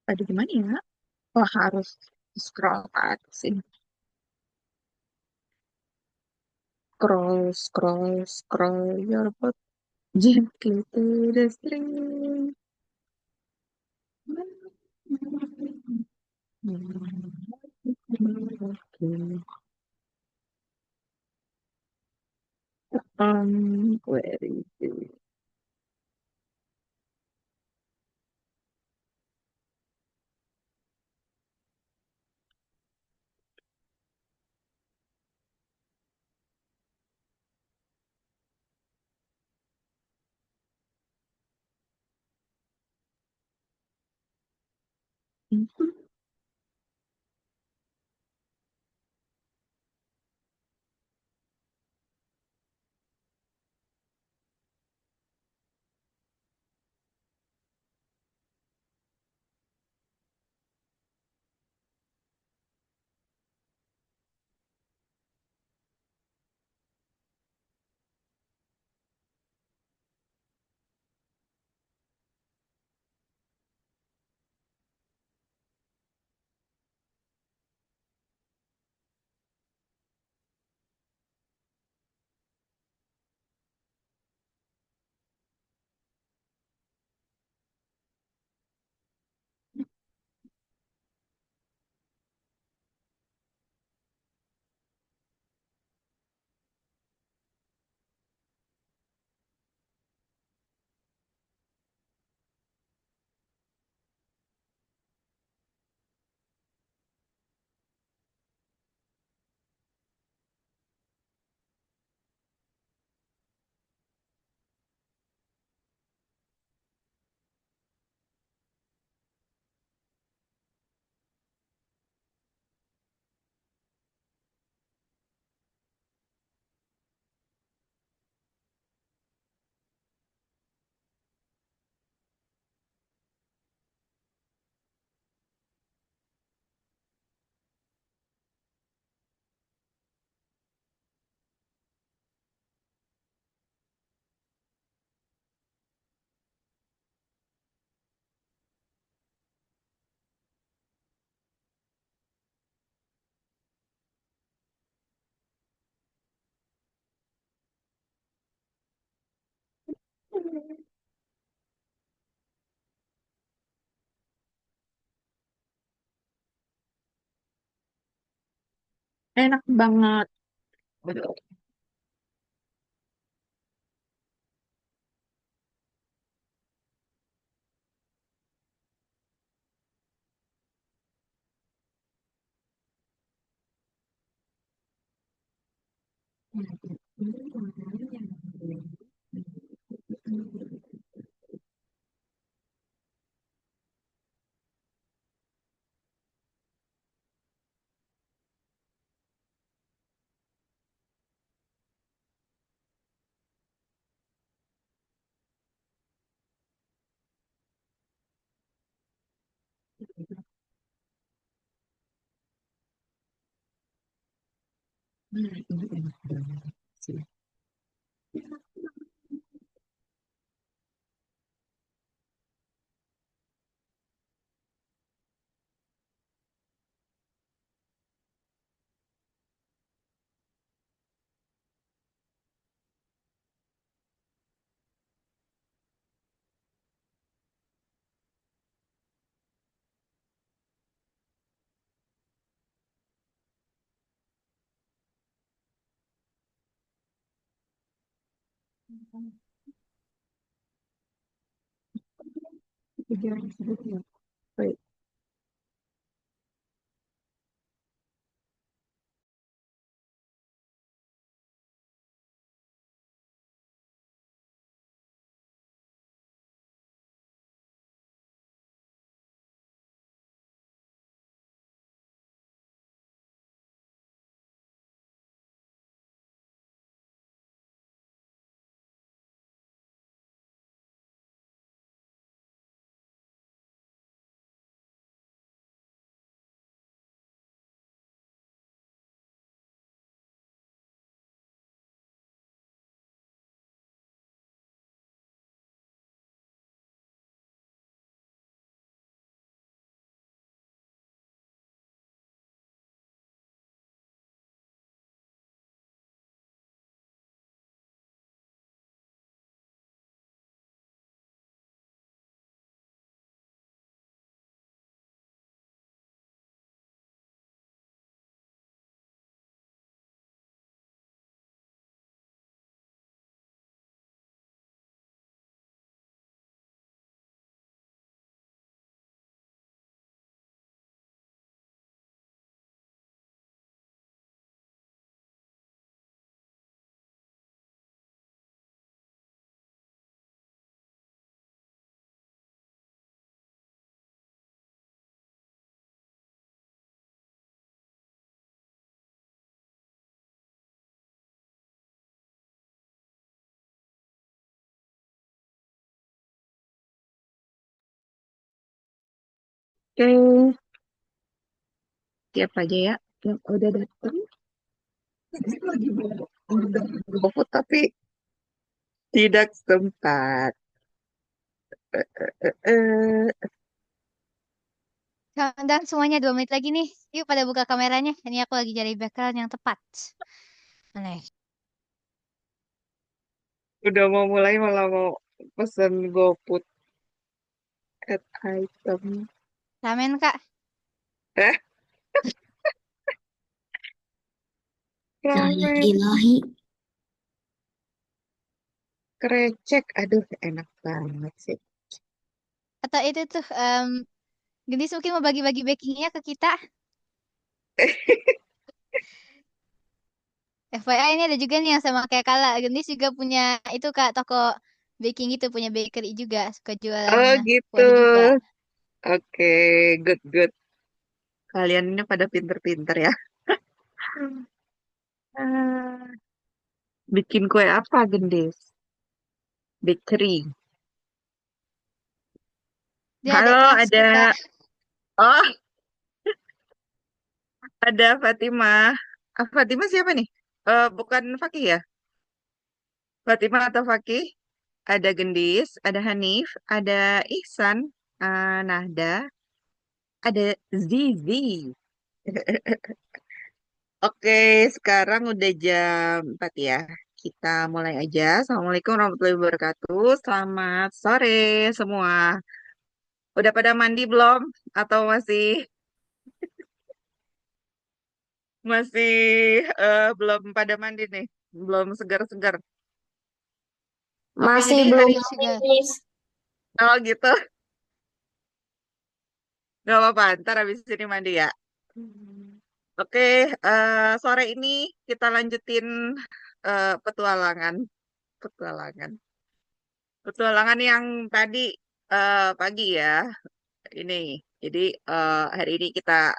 Aduh gimana ya? Wah harus scroll ke atas ini. Scroll, scroll, scroll your boat gently to the stream. Where is it? Enak banget. Ini enak banget sih. Pikiran tersebut ya. Wait. Oke, siapa aja ya yang udah datang? Lagi mau order GoFood tapi tidak sempat. Eh, Dan semuanya 2 menit lagi nih. Yuk pada buka kameranya. Ini aku lagi cari background yang tepat. Aneh. udah mau mulai malah mau pesen GoFood at item. Ramen Kak. Eh, La ramen ilahi. krecek. Aduh, enak banget sih. Atau itu tuh. Gendis mungkin mau bagi-bagi backingnya ke kita. FYI ini ada juga nih yang sama kayak Kala. Gendis juga punya itu Kak toko baking itu punya bakery juga. Suka jualan Oh gitu. kue juga. Oke, good good. Kalian ini pada pinter-pinter ya. Ah, bikin kue apa, Gendis? Bakery. Dia ada Halo, kelasku Kak. ada. Oh, ada Fatimah. Ah, Fatimah siapa nih? Bukan Fakih ya? Fatimah atau Fakih? Ada Gendis, ada Hanif, ada Ihsan, Nahda, ada Zizi. Oke, sekarang udah jam 4 ya. Kita mulai aja. Assalamualaikum warahmatullahi wabarakatuh. Selamat sore semua. Udah pada mandi belum? Atau masih belum pada mandi nih? Belum segar-segar. Oke, Masih jadi belum hari mandi, Juga. Miss. oh gitu. Gak apa-apa, ntar habis ini mandi ya. Oke, sore ini kita lanjutin petualangan. Petualangan. Petualangan yang tadi pagi ya. Ini. Jadi hari ini kita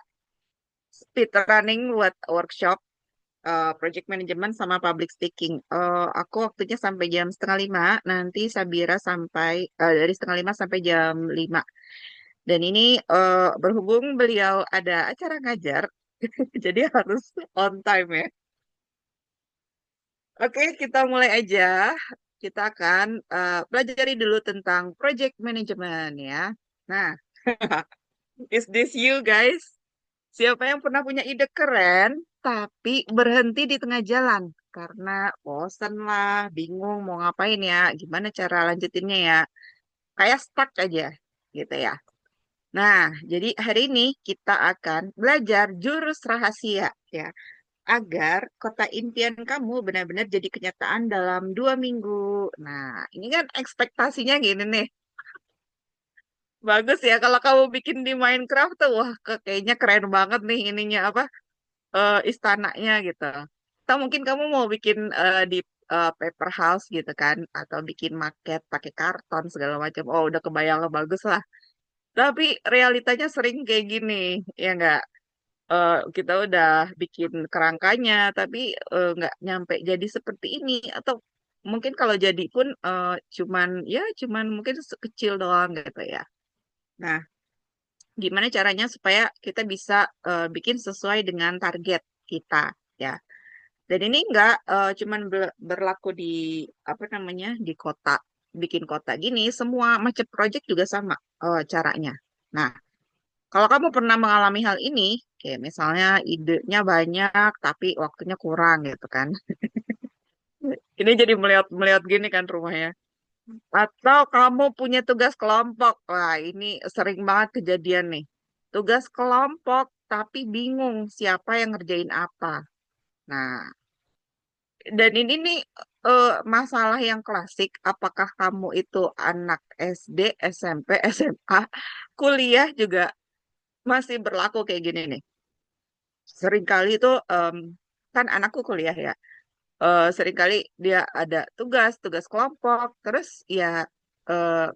speed running buat workshop project management sama public speaking. Aku waktunya sampai jam setengah lima. Nanti Sabira sampai dari setengah lima sampai jam lima. Dan ini berhubung beliau ada acara ngajar, jadi harus on time ya. Oke, kita mulai aja. Kita akan pelajari dulu tentang project management ya. Nah, is this you guys? Siapa yang pernah punya ide keren, tapi berhenti di tengah jalan? Karena bosen lah, bingung mau ngapain ya, gimana cara lanjutinnya ya. Kayak stuck aja gitu ya. Nah, jadi hari ini kita akan belajar jurus rahasia ya, agar kota impian kamu benar-benar jadi kenyataan dalam 2 minggu. Nah, ini kan ekspektasinya gini nih. Bagus ya kalau kamu bikin di Minecraft tuh, wah kayaknya keren banget nih ininya apa istananya gitu. Atau mungkin kamu mau bikin di paper house gitu kan, atau bikin maket pakai karton segala macam. Oh, udah kebayang bagus lah. Tapi realitanya sering kayak gini, ya nggak? Kita udah bikin kerangkanya, tapi nggak nyampe jadi seperti ini. Atau mungkin kalau jadi pun cuman mungkin sekecil doang gitu ya. Nah, gimana caranya supaya kita bisa bikin sesuai dengan target kita ya. Dan ini nggak cuman berlaku di apa namanya di kota, bikin kota gini, semua macam project juga sama caranya. Nah, kalau kamu pernah mengalami hal ini, kayak misalnya idenya banyak tapi waktunya kurang gitu kan. Ini jadi melihat-melihat gini kan rumahnya. Atau kamu punya tugas kelompok. Wah, ini sering banget kejadian nih. Tugas kelompok tapi bingung siapa yang ngerjain apa. Nah, dan ini nih masalah yang klasik. Apakah kamu itu anak SD, SMP, SMA, kuliah juga masih berlaku kayak gini nih. Seringkali itu kan anakku kuliah ya. Seringkali dia ada tugas kelompok, terus ya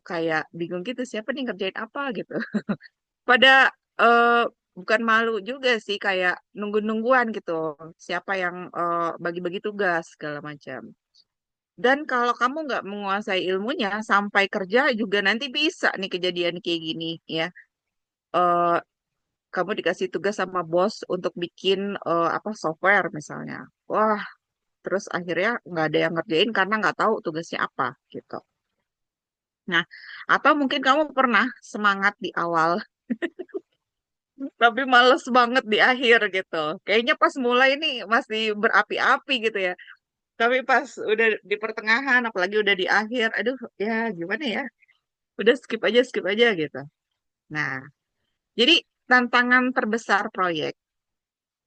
kayak bingung gitu siapa nih ngerjain apa gitu. Pada eh, bukan malu juga sih kayak nunggu-nungguan gitu. Siapa yang bagi-bagi tugas segala macam. Dan kalau kamu nggak menguasai ilmunya, sampai kerja juga nanti bisa nih kejadian kayak gini ya. eh, kamu dikasih tugas sama bos untuk bikin apa software misalnya. Wah, terus akhirnya nggak ada yang ngerjain karena nggak tahu tugasnya apa gitu. Nah, atau mungkin kamu pernah semangat di awal, tapi males banget di akhir gitu. Kayaknya pas mulai ini masih berapi-api gitu ya. Tapi pas udah di pertengahan, apalagi udah di akhir, aduh ya gimana ya, udah skip aja gitu. Nah, jadi tantangan terbesar proyek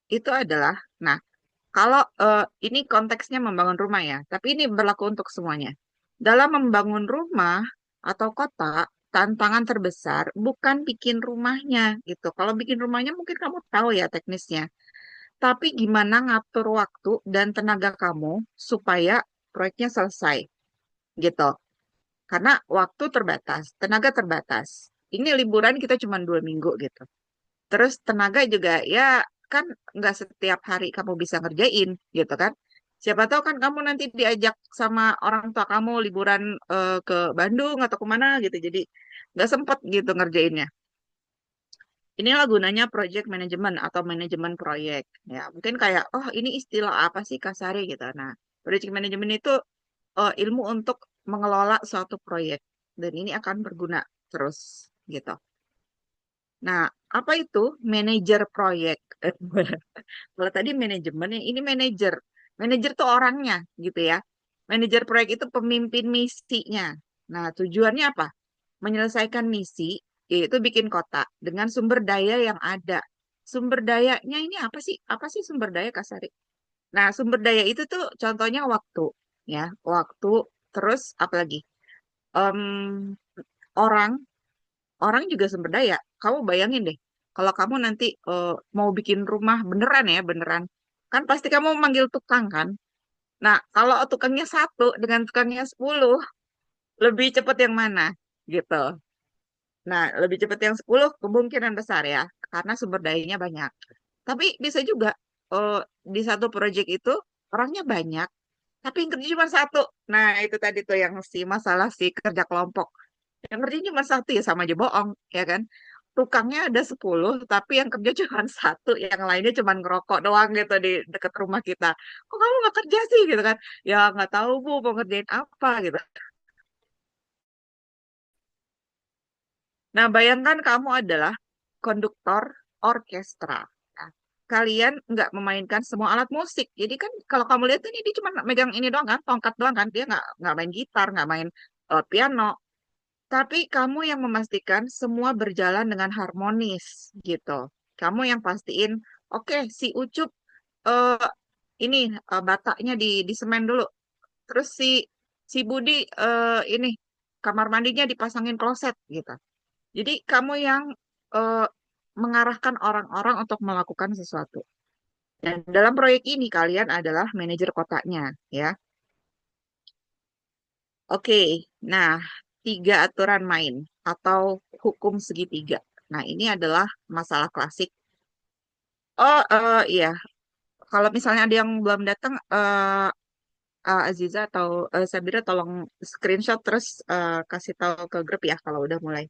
itu adalah, nah kalau ini konteksnya membangun rumah ya, tapi ini berlaku untuk semuanya. Dalam membangun rumah atau kota, tantangan terbesar bukan bikin rumahnya gitu. Kalau bikin rumahnya mungkin kamu tahu ya teknisnya. Tapi gimana ngatur waktu dan tenaga kamu supaya proyeknya selesai gitu. Karena waktu terbatas, tenaga terbatas. Ini liburan kita cuma 2 minggu gitu. Terus tenaga juga ya kan nggak setiap hari kamu bisa ngerjain gitu kan. Siapa tahu kan kamu nanti diajak sama orang tua kamu liburan ke Bandung atau kemana gitu. Jadi nggak sempet gitu ngerjainnya. Inilah gunanya project management atau manajemen proyek. Ya, mungkin kayak, oh ini istilah apa sih Kasari gitu. Nah, project management itu ilmu untuk mengelola suatu proyek. Dan ini akan berguna terus gitu. Nah, apa itu manajer proyek? Kalau tadi manajemen, ini manajer. Manajer tuh orangnya gitu ya. Manajer proyek itu pemimpin misinya. Nah, tujuannya apa? Menyelesaikan misi, yaitu bikin kota dengan sumber daya yang ada. Sumber dayanya ini apa sih? Apa sih sumber daya Kasari? Nah, sumber daya itu tuh contohnya waktu, ya, waktu. Terus apa lagi? Em, orang, orang juga sumber daya. Kamu bayangin deh, kalau kamu nanti mau bikin rumah beneran ya, beneran, kan pasti kamu manggil tukang kan? Nah, kalau tukangnya satu dengan tukangnya 10, lebih cepat yang mana? Gitu. Nah, lebih cepat yang 10 kemungkinan besar ya, karena sumber dayanya banyak. Tapi bisa juga eh, di satu proyek itu orangnya banyak, tapi yang kerja cuma satu. Nah, itu tadi tuh yang si masalah si kerja kelompok. Yang kerja cuma satu ya sama aja bohong, ya kan? Tukangnya ada 10, tapi yang kerja cuma satu, yang lainnya cuma ngerokok doang gitu di dekat rumah kita. Kok kamu nggak kerja sih gitu kan? Ya nggak tahu Bu, mau ngerjain apa gitu. Nah, bayangkan kamu adalah konduktor orkestra. Nah, kalian nggak memainkan semua alat musik. Jadi kan kalau kamu lihat ini dia cuma megang ini doang kan, tongkat doang kan. Dia nggak main gitar, nggak main piano. Tapi kamu yang memastikan semua berjalan dengan harmonis gitu. Kamu yang pastiin, oke, si Ucup eh, ini bataknya di semen dulu. Terus si Budi ini kamar mandinya dipasangin kloset gitu. Jadi kamu yang eh, mengarahkan orang-orang untuk melakukan sesuatu. Dan dalam proyek ini kalian adalah manajer kotanya, ya. Oke, nah 3 aturan main atau hukum segitiga. Nah ini adalah masalah klasik. Oh iya, kalau misalnya ada yang belum datang, Aziza atau Sabira tolong screenshot terus kasih tahu ke grup ya kalau udah mulai.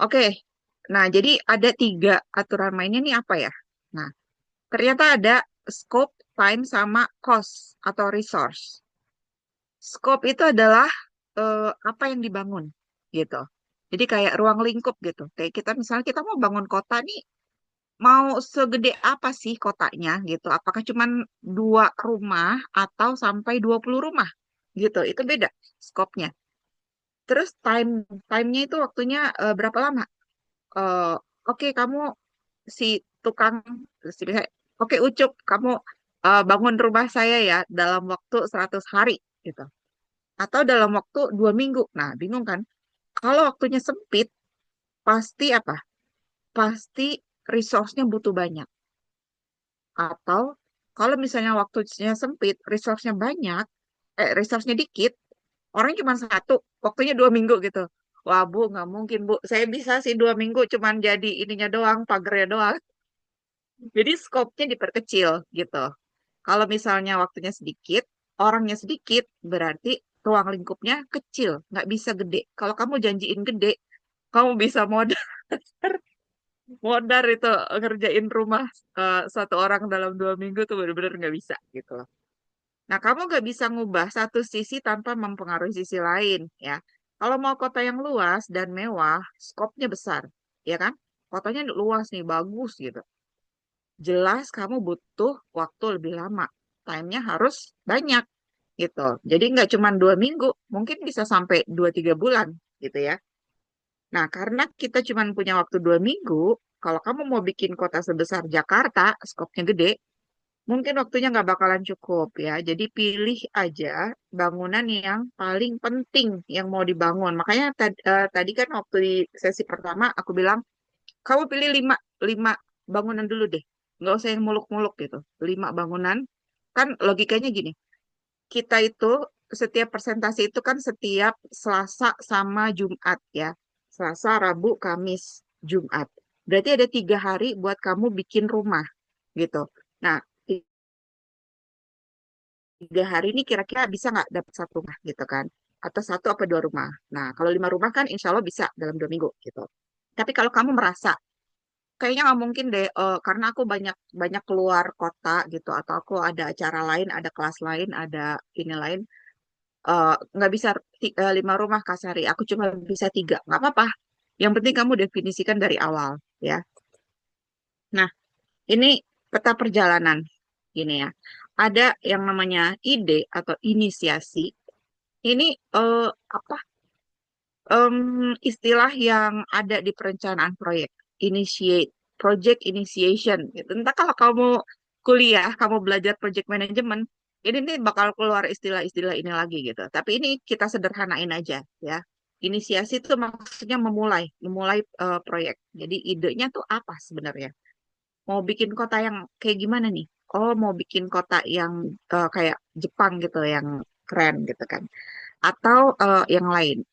Oke, nah jadi ada 3 aturan mainnya nih apa ya? Nah, ternyata ada scope, time, sama cost atau resource. Scope itu adalah apa yang dibangun gitu. Jadi kayak ruang lingkup gitu. Kayak kita misalnya kita mau bangun kota nih, mau segede apa sih kotanya gitu. Apakah cuman 2 rumah atau sampai 20 rumah gitu. Itu beda scope-nya. Terus time-nya itu waktunya berapa lama? Eh, Oke, kamu si tukang si oke Ucup, kamu bangun rumah saya ya dalam waktu 100 hari gitu. Atau dalam waktu 2 minggu. Nah, bingung kan? Kalau waktunya sempit, pasti apa? Pasti resource-nya butuh banyak. Atau kalau misalnya waktunya sempit, resource-nya banyak, resource-nya dikit, orang cuma satu, waktunya 2 minggu gitu. Wah, Bu, nggak mungkin, Bu. Saya bisa sih 2 minggu, cuman jadi ininya doang, pagernya doang. Jadi scope-nya diperkecil gitu. Kalau misalnya waktunya sedikit, orangnya sedikit, berarti ruang lingkupnya kecil, nggak bisa gede. Kalau kamu janjiin gede, kamu bisa modal. modar itu ngerjain rumah satu orang dalam 2 minggu tuh bener-bener nggak bisa gitu loh. Nah, kamu nggak bisa ngubah satu sisi tanpa mempengaruhi sisi lain, ya. Kalau mau kota yang luas dan mewah, skopnya besar, ya kan? Kotanya luas nih, bagus gitu. Jelas kamu butuh waktu lebih lama. Time-nya harus banyak gitu. Jadi nggak cuma 2 minggu, mungkin bisa sampai 2-3 bulan gitu ya. Nah, karena kita cuma punya waktu 2 minggu, kalau kamu mau bikin kota sebesar Jakarta, skopnya gede, mungkin waktunya nggak bakalan cukup ya. Jadi pilih aja bangunan yang paling penting yang mau dibangun. Makanya tadi kan waktu di sesi pertama aku bilang, kamu pilih lima bangunan dulu deh. Nggak usah yang muluk-muluk gitu. 5 bangunan. Kan logikanya gini, kita itu setiap presentasi itu kan setiap Selasa sama Jumat ya. Selasa, Rabu, Kamis, Jumat. Berarti ada 3 hari buat kamu bikin rumah gitu. Nah, 3 hari ini kira-kira bisa nggak dapat satu rumah gitu kan? Atau satu apa 2 rumah. Nah, kalau 5 rumah kan insya Allah bisa dalam 2 minggu gitu. Tapi kalau kamu merasa kayaknya nggak mungkin deh, karena aku banyak banyak keluar kota gitu, atau aku ada acara lain, ada kelas lain, ada ini lain, nggak bisa 5 rumah Kasari. Aku cuma bisa 3, nggak apa-apa. Yang penting kamu definisikan dari awal ya. Nah, ini peta perjalanan gini ya. Ada yang namanya ide atau inisiasi. Ini apa istilah yang ada di perencanaan proyek, initiate, project initiation. Gitu. Entah kalau kamu kuliah, kamu belajar project management, ini nih bakal keluar istilah-istilah ini lagi gitu. Tapi ini kita sederhanain aja ya. Inisiasi itu maksudnya memulai proyek. Jadi idenya tuh apa sebenarnya? Mau bikin kota yang kayak gimana nih? Oh, mau bikin kota yang kayak Jepang gitu, yang keren gitu kan? Atau yang lain.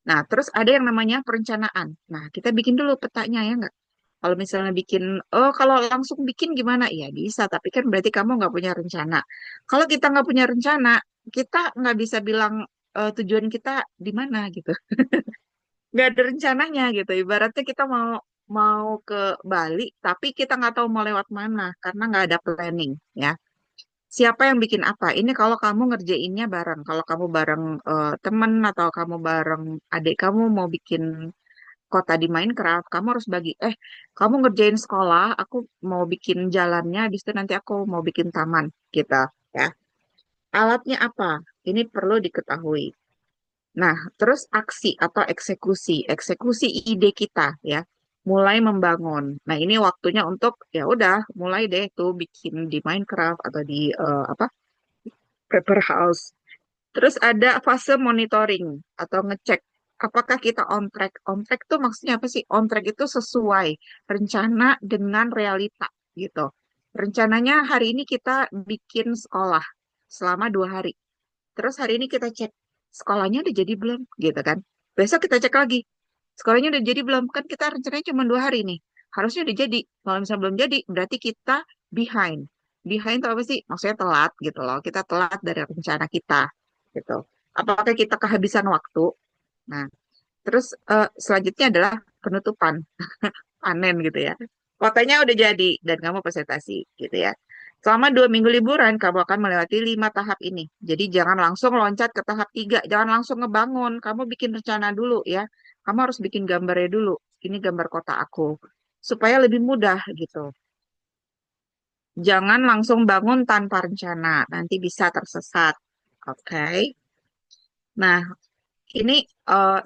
Nah, terus ada yang namanya perencanaan. Nah, kita bikin dulu petanya ya nggak? Kalau misalnya bikin, oh kalau langsung bikin gimana? Ya bisa, tapi kan berarti kamu nggak punya rencana. Kalau kita nggak punya rencana, kita nggak bisa bilang tujuan kita di mana gitu. Nggak ada rencananya gitu. Ibaratnya kita mau mau ke Bali, tapi kita nggak tahu mau lewat mana karena nggak ada planning ya. Siapa yang bikin apa? Ini kalau kamu ngerjainnya bareng. Kalau kamu bareng temen atau kamu bareng adik kamu mau bikin kota di Minecraft, kamu harus bagi. Kamu ngerjain sekolah, aku mau bikin jalannya, habis itu nanti aku mau bikin taman, gitu ya. Alatnya apa? Ini perlu diketahui. Nah, terus aksi atau eksekusi, eksekusi ide kita ya. Mulai membangun. Nah, ini waktunya untuk ya udah mulai deh tuh bikin di Minecraft atau di apa paper house. Terus ada fase monitoring atau ngecek apakah kita on track. On track tuh maksudnya apa sih? On track itu sesuai rencana dengan realita gitu. Rencananya hari ini kita bikin sekolah selama 2 hari. Terus hari ini kita cek sekolahnya udah jadi belum gitu kan. Besok kita cek lagi sekolahnya udah jadi belum. Kan kita rencananya cuma 2 hari nih. Harusnya udah jadi. Kalau misalnya belum jadi berarti kita behind. Behind itu apa sih? Maksudnya telat gitu loh. Kita telat dari rencana kita gitu. Apakah kita kehabisan waktu? Nah, terus selanjutnya adalah penutupan, panen gitu ya. Kotanya udah jadi dan kamu presentasi gitu ya. Selama 2 minggu liburan, kamu akan melewati 5 tahap ini. Jadi jangan langsung loncat ke tahap 3, jangan langsung ngebangun. Kamu bikin rencana dulu ya. Kamu harus bikin gambarnya dulu. Ini gambar kota aku. Supaya lebih mudah gitu. Jangan langsung bangun tanpa rencana. Nanti bisa tersesat. Oke. Nah, ini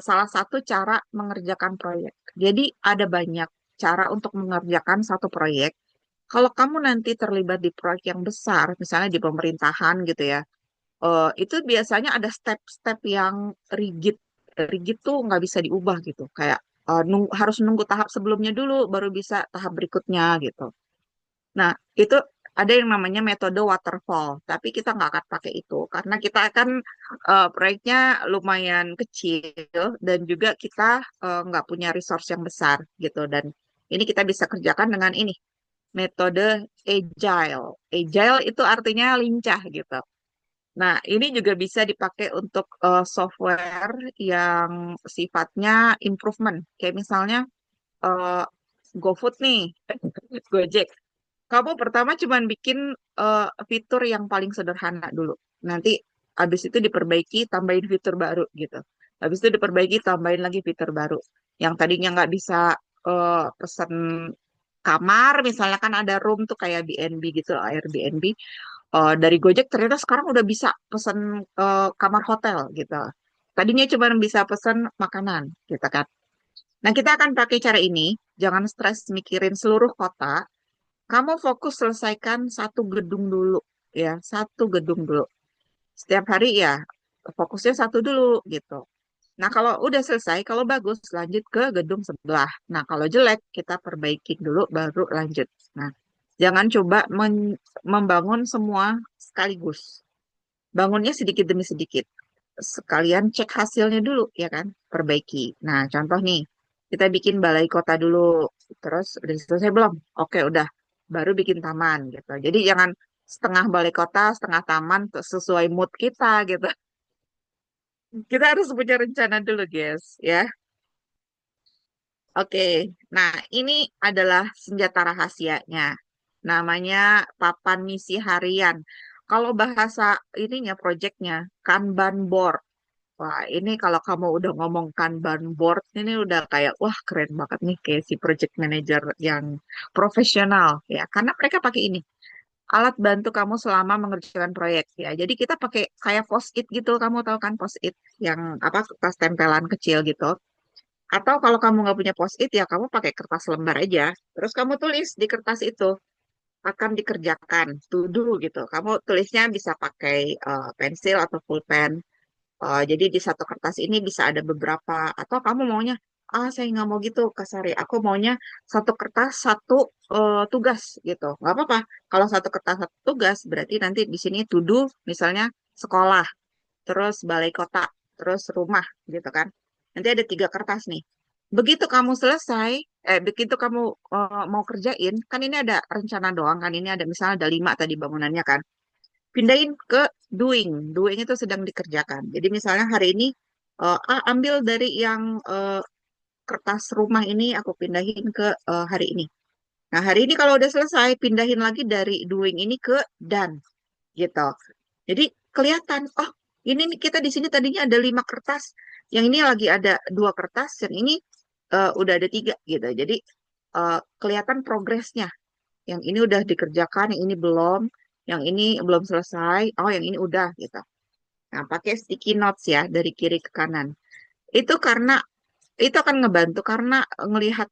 salah satu cara mengerjakan proyek. Jadi ada banyak cara untuk mengerjakan satu proyek. Kalau kamu nanti terlibat di proyek yang besar, misalnya di pemerintahan gitu ya, itu biasanya ada step-step yang rigid. Rigid tuh nggak bisa diubah gitu. Kayak harus nunggu tahap sebelumnya dulu, baru bisa tahap berikutnya gitu. Nah, itu ada yang namanya metode waterfall, tapi kita nggak akan pakai itu karena kita akan proyeknya lumayan kecil dan juga kita nggak punya resource yang besar gitu. Dan ini kita bisa kerjakan dengan ini metode agile. Agile itu artinya lincah gitu. Nah, ini juga bisa dipakai untuk software yang sifatnya improvement. Kayak misalnya eh, GoFood nih, Gojek. Kamu pertama cuman bikin fitur yang paling sederhana dulu. Nanti habis itu diperbaiki, tambahin fitur baru gitu. Habis itu diperbaiki, tambahin lagi fitur baru. Yang tadinya nggak bisa pesan kamar, misalnya kan ada room tuh kayak BNB gitu, Airbnb. Dari Gojek ternyata sekarang udah bisa pesan kamar hotel gitu. Tadinya cuma bisa pesan makanan gitu kan. Nah, kita akan pakai cara ini. Jangan stres mikirin seluruh kota. Kamu fokus selesaikan satu gedung dulu, ya, satu gedung dulu. Setiap hari ya, fokusnya satu dulu gitu. Nah, kalau udah selesai, kalau bagus, lanjut ke gedung sebelah. Nah, kalau jelek, kita perbaiki dulu, baru lanjut. Nah, jangan coba membangun semua sekaligus. Bangunnya sedikit demi sedikit. Sekalian cek hasilnya dulu, ya kan? Perbaiki. Nah, contoh nih, kita bikin balai kota dulu. Terus, udah selesai belum? Oke, udah. Baru bikin taman, gitu. Jadi, jangan setengah balai kota, setengah taman, sesuai mood kita, gitu. Kita harus punya rencana dulu, guys, ya. Oke, nah ini adalah senjata rahasianya. Namanya papan misi harian. Kalau bahasa ininya, projectnya, Kanban board. Wah, ini kalau kamu udah ngomong Kanban board, ini udah kayak, wah keren banget nih, kayak si project manager yang profesional, ya. Karena mereka pakai ini, alat bantu kamu selama mengerjakan proyek, ya. Jadi kita pakai kayak post-it gitu, kamu tahu kan post-it, yang apa, kertas tempelan kecil gitu. Atau kalau kamu nggak punya post-it ya kamu pakai kertas lembar aja. Terus kamu tulis di kertas itu akan dikerjakan, to do gitu. Kamu tulisnya bisa pakai pensil atau pulpen. Jadi di satu kertas ini bisa ada beberapa. Atau kamu maunya, saya nggak mau gitu Kasari. Aku maunya satu kertas satu tugas gitu. Nggak apa-apa. Kalau satu kertas satu tugas berarti nanti di sini to do misalnya sekolah, terus balai kota, terus rumah gitu kan. Nanti ada 3 kertas nih. Begitu kamu selesai, begitu kamu mau kerjain, kan ini ada rencana doang kan, ini ada misalnya ada 5 tadi bangunannya kan. Pindahin ke doing, doing itu sedang dikerjakan. Jadi misalnya hari ini, ambil dari yang kertas rumah ini, aku pindahin ke hari ini. Nah hari ini kalau udah selesai, pindahin lagi dari doing ini ke done gitu. Jadi kelihatan, oh ini nih kita di sini tadinya ada 5 kertas, yang ini lagi ada 2 kertas, yang ini udah ada 3 gitu. Jadi kelihatan progresnya. Yang ini udah dikerjakan, yang ini belum, yang ini belum selesai, oh yang ini udah gitu. Nah pakai sticky notes ya dari kiri ke kanan. Itu karena itu akan ngebantu karena ngelihat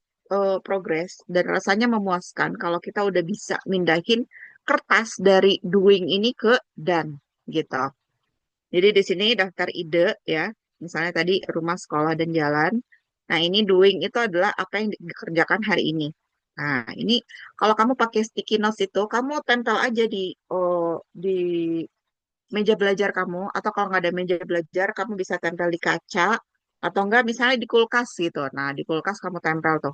progres dan rasanya memuaskan kalau kita udah bisa mindahin kertas dari doing ini ke done gitu. Jadi di sini daftar ide ya, misalnya tadi rumah, sekolah, dan jalan. Nah ini doing itu adalah apa yang dikerjakan hari ini. Nah ini kalau kamu pakai sticky notes itu, kamu tempel aja di meja belajar kamu, atau kalau nggak ada meja belajar, kamu bisa tempel di kaca, atau enggak misalnya di kulkas gitu. Nah di kulkas kamu tempel tuh.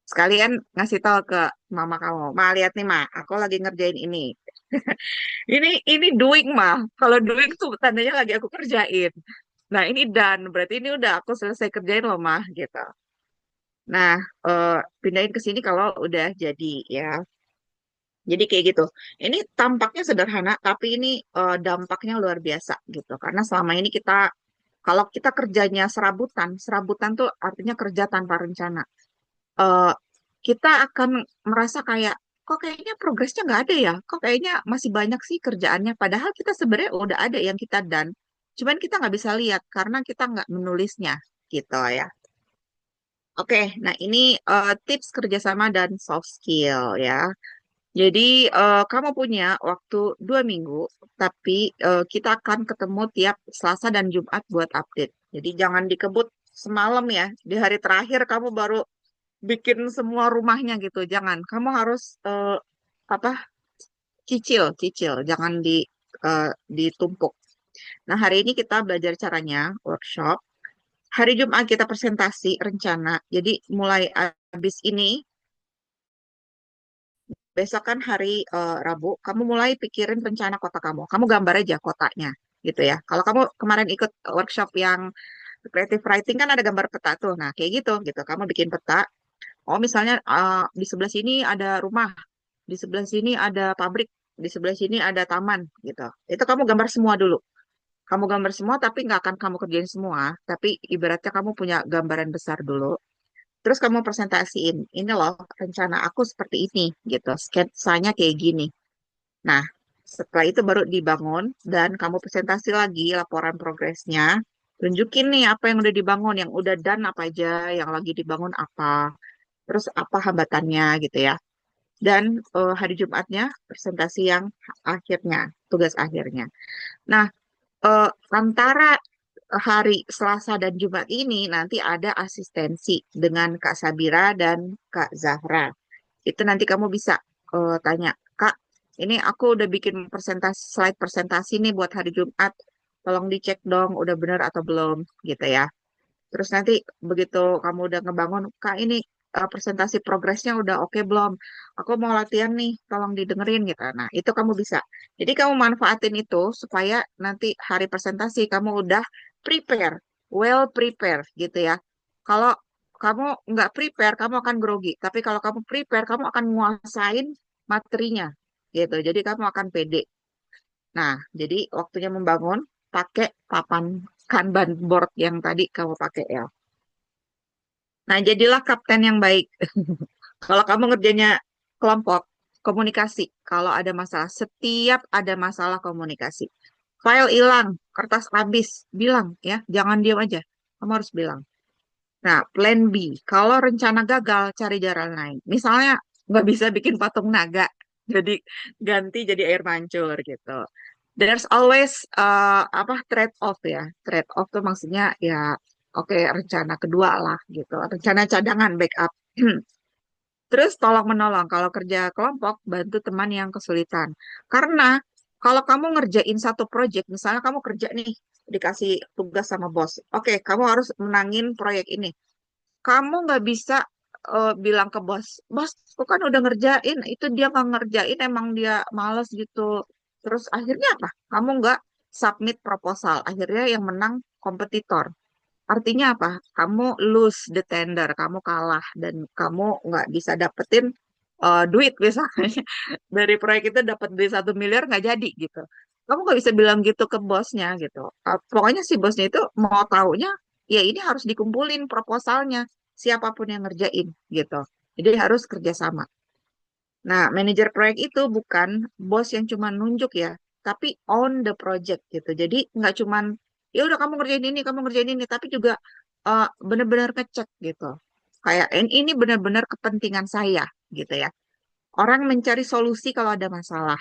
Sekalian ngasih tahu ke mama kamu, Ma lihat nih Ma, aku lagi ngerjain ini. Ini doing mah. Kalau doing tuh tandanya lagi aku kerjain. Nah, ini done. Berarti ini udah aku selesai kerjain loh mah gitu. Nah, pindahin ke sini kalau udah jadi ya. Jadi kayak gitu. Ini tampaknya sederhana, tapi ini dampaknya luar biasa gitu. Karena selama ini kalau kita kerjanya serabutan, serabutan tuh artinya kerja tanpa rencana. eh, Kita akan merasa kayak kok kayaknya progresnya nggak ada ya, kok kayaknya masih banyak sih kerjaannya. Padahal kita sebenarnya udah ada yang kita done, cuman kita nggak bisa lihat karena kita nggak menulisnya gitu ya. Oke, nah ini tips kerjasama dan soft skill ya. Jadi kamu punya waktu 2 minggu, tapi kita akan ketemu tiap Selasa dan Jumat buat update. Jadi jangan dikebut semalam ya. Di hari terakhir kamu baru bikin semua rumahnya gitu. Jangan. Kamu harus apa? Cicil, cicil. Jangan ditumpuk. Nah, hari ini kita belajar caranya, workshop. Hari Jumat kita presentasi rencana. Jadi mulai habis ini, besok kan hari Rabu, kamu mulai pikirin rencana kota kamu. Kamu gambar aja kotanya, gitu ya. Kalau kamu kemarin ikut workshop yang creative writing kan ada gambar peta tuh. Nah, kayak gitu, gitu. Kamu bikin peta. Oh, misalnya di sebelah sini ada rumah, di sebelah sini ada pabrik, di sebelah sini ada taman gitu. Itu kamu gambar semua dulu. Kamu gambar semua tapi nggak akan kamu kerjain semua, tapi ibaratnya kamu punya gambaran besar dulu. Terus kamu presentasiin, ini loh rencana aku seperti ini gitu, sketsanya kayak gini. Nah, setelah itu baru dibangun dan kamu presentasi lagi laporan progresnya. Tunjukin nih apa yang udah dibangun, yang udah done apa aja, yang lagi dibangun apa, terus apa hambatannya gitu ya. Dan hari Jumatnya presentasi yang akhirnya, tugas akhirnya. Nah, antara hari Selasa dan Jumat ini nanti ada asistensi dengan Kak Sabira dan Kak Zahra. Itu nanti kamu bisa tanya, Kak, ini aku udah bikin slide presentasi nih buat hari Jumat. Tolong dicek dong, udah bener atau belum, gitu ya. Terus nanti begitu kamu udah ngebangun, Kak, ini presentasi progresnya udah oke belum? Aku mau latihan nih, tolong didengerin gitu. Nah, itu kamu bisa. Jadi kamu manfaatin itu supaya nanti hari presentasi kamu udah prepare, well prepare gitu ya. Kalau kamu nggak prepare, kamu akan grogi. Tapi kalau kamu prepare, kamu akan nguasain materinya gitu. Jadi kamu akan pede. Nah, jadi waktunya membangun, pakai papan Kanban board yang tadi kamu pakai ya. Nah, jadilah kapten yang baik. Kalau kamu ngerjainnya kelompok, komunikasi. Kalau ada masalah, setiap ada masalah komunikasi. File hilang, kertas habis, bilang ya, jangan diam aja. Kamu harus bilang. Nah, plan B, kalau rencana gagal, cari jalan lain. Misalnya nggak bisa bikin patung naga, jadi ganti jadi air mancur gitu. There's always trade off ya. Trade off tuh maksudnya ya oke rencana kedua lah gitu. Rencana cadangan backup. Terus tolong menolong kalau kerja kelompok bantu teman yang kesulitan. Karena kalau kamu ngerjain satu project, misalnya kamu kerja nih dikasih tugas sama bos. Oke, kamu harus menangin proyek ini. Kamu nggak bisa bilang ke bos, bos, aku kan udah ngerjain, itu dia nggak ngerjain, emang dia males gitu. Terus akhirnya apa? Kamu nggak submit proposal. Akhirnya yang menang kompetitor. Artinya apa? Kamu lose the tender, kamu kalah dan kamu nggak bisa dapetin duit misalnya dari proyek itu dapat duit 1 miliar nggak jadi gitu. Kamu nggak bisa bilang gitu ke bosnya gitu. Pokoknya si bosnya itu mau taunya ya ini harus dikumpulin proposalnya siapapun yang ngerjain gitu. Jadi harus kerjasama. Nah, manajer proyek itu bukan bos yang cuma nunjuk ya, tapi on the project gitu. Jadi nggak cuman ya udah kamu ngerjain ini, tapi juga benar-benar ngecek gitu. Kayak ini benar-benar kepentingan saya gitu ya. Orang mencari solusi kalau ada masalah.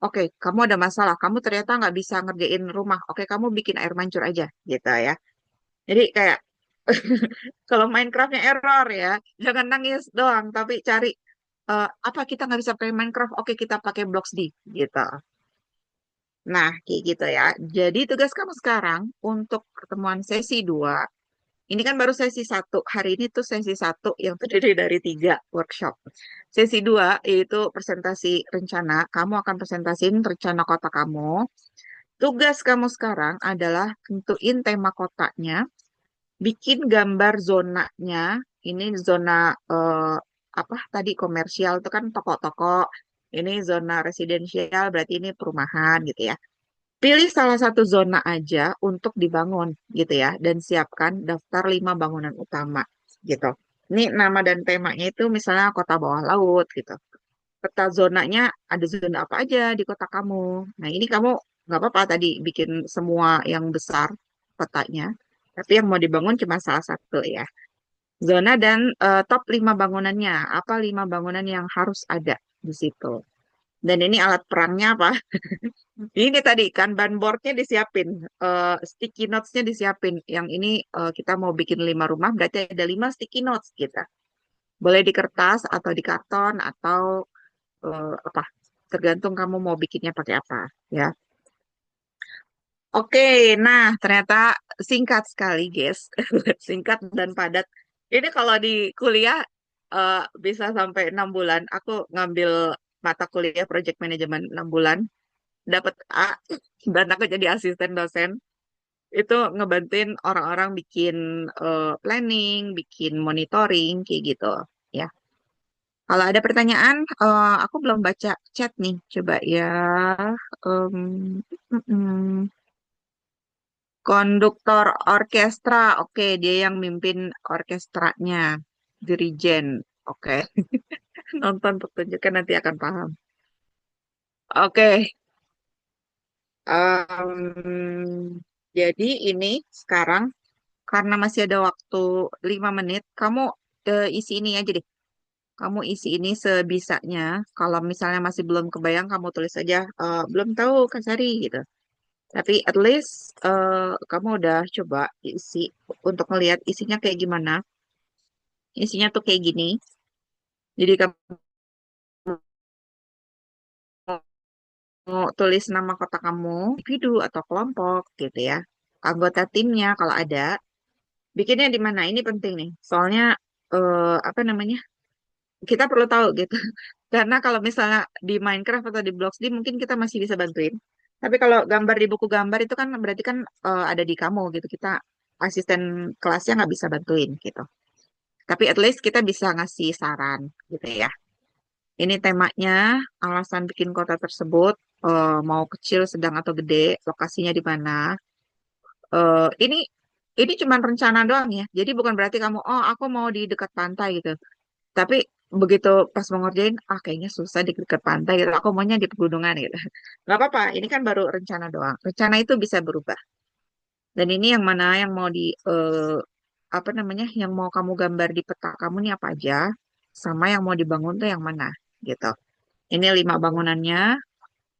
Oke, kamu ada masalah, kamu ternyata nggak bisa ngerjain rumah. Oke, kamu bikin air mancur aja gitu ya. Jadi kayak kalau Minecraftnya error ya, jangan nangis doang, tapi cari apa kita nggak bisa pakai Minecraft? Oke, kita pakai Blocks D gitu. Nah, kayak gitu ya. Jadi tugas kamu sekarang untuk pertemuan sesi 2, ini kan baru sesi 1. Hari ini tuh sesi 1 yang terdiri dari 3 workshop. Sesi 2 yaitu presentasi rencana. Kamu akan presentasiin rencana kota kamu. Tugas kamu sekarang adalah tentuin tema kotanya, bikin gambar zonanya. Ini zona apa tadi komersial itu kan toko-toko. Ini zona residensial berarti ini perumahan gitu ya. Pilih salah satu zona aja untuk dibangun gitu ya dan siapkan daftar 5 bangunan utama gitu. Ini nama dan temanya itu misalnya kota bawah laut gitu. Peta zonanya ada zona apa aja di kota kamu. Nah ini kamu nggak apa-apa tadi bikin semua yang besar petanya. Tapi yang mau dibangun cuma salah satu ya. Zona dan top 5 bangunannya. Apa 5 bangunan yang harus ada di situ. Dan ini alat perangnya apa? Ini tadi Kanban boardnya disiapin, sticky notes-nya disiapin. Yang ini kita mau bikin 5 rumah, berarti ada 5 sticky notes kita. Boleh di kertas atau di karton atau apa, tergantung kamu mau bikinnya pakai apa, ya. Oke, nah ternyata singkat sekali, guys, singkat dan padat. Ini kalau di kuliah bisa sampai 6 bulan. Aku ngambil mata kuliah project management 6 bulan, dapat A, dan aku jadi asisten dosen. Itu ngebantuin orang-orang bikin planning, bikin monitoring kayak gitu ya. Kalau ada pertanyaan, aku belum baca chat nih. Coba ya. Em, mm-mm. Konduktor orkestra, oke, dia yang mimpin orkestranya, dirijen, oke. Nonton pertunjukan nanti akan paham. Oke, jadi ini sekarang karena masih ada waktu 5 menit, kamu isi ini aja deh. Kamu isi ini sebisanya. Kalau misalnya masih belum kebayang, kamu tulis aja, belum tahu Kak Sari gitu. Tapi at least kamu udah coba isi untuk ngelihat isinya kayak gimana. Isinya tuh kayak gini. Jadi kamu mau tulis nama kota kamu, individu atau kelompok gitu ya. Anggota timnya kalau ada, bikinnya di mana? Ini penting nih. Soalnya apa namanya? Kita perlu tahu gitu. Karena kalau misalnya di Minecraft atau di Bloxd mungkin kita masih bisa bantuin. Tapi kalau gambar di buku gambar itu kan berarti kan ada di kamu gitu. Kita asisten kelasnya nggak bisa bantuin gitu. Tapi at least kita bisa ngasih saran gitu ya. Ini temanya, alasan bikin kota tersebut, mau kecil, sedang atau gede, lokasinya di mana. Ini cuma rencana doang ya. Jadi bukan berarti kamu, oh aku mau di dekat pantai gitu. Tapi begitu pas mau ngerjain, ah kayaknya susah di dekat pantai gitu. Aku maunya di pegunungan gitu. Gak apa-apa, ini kan baru rencana doang. Rencana itu bisa berubah. Dan ini yang mana yang mau apa namanya, yang mau kamu gambar di peta kamu nih apa aja, sama yang mau dibangun tuh yang mana gitu. Ini 5 bangunannya,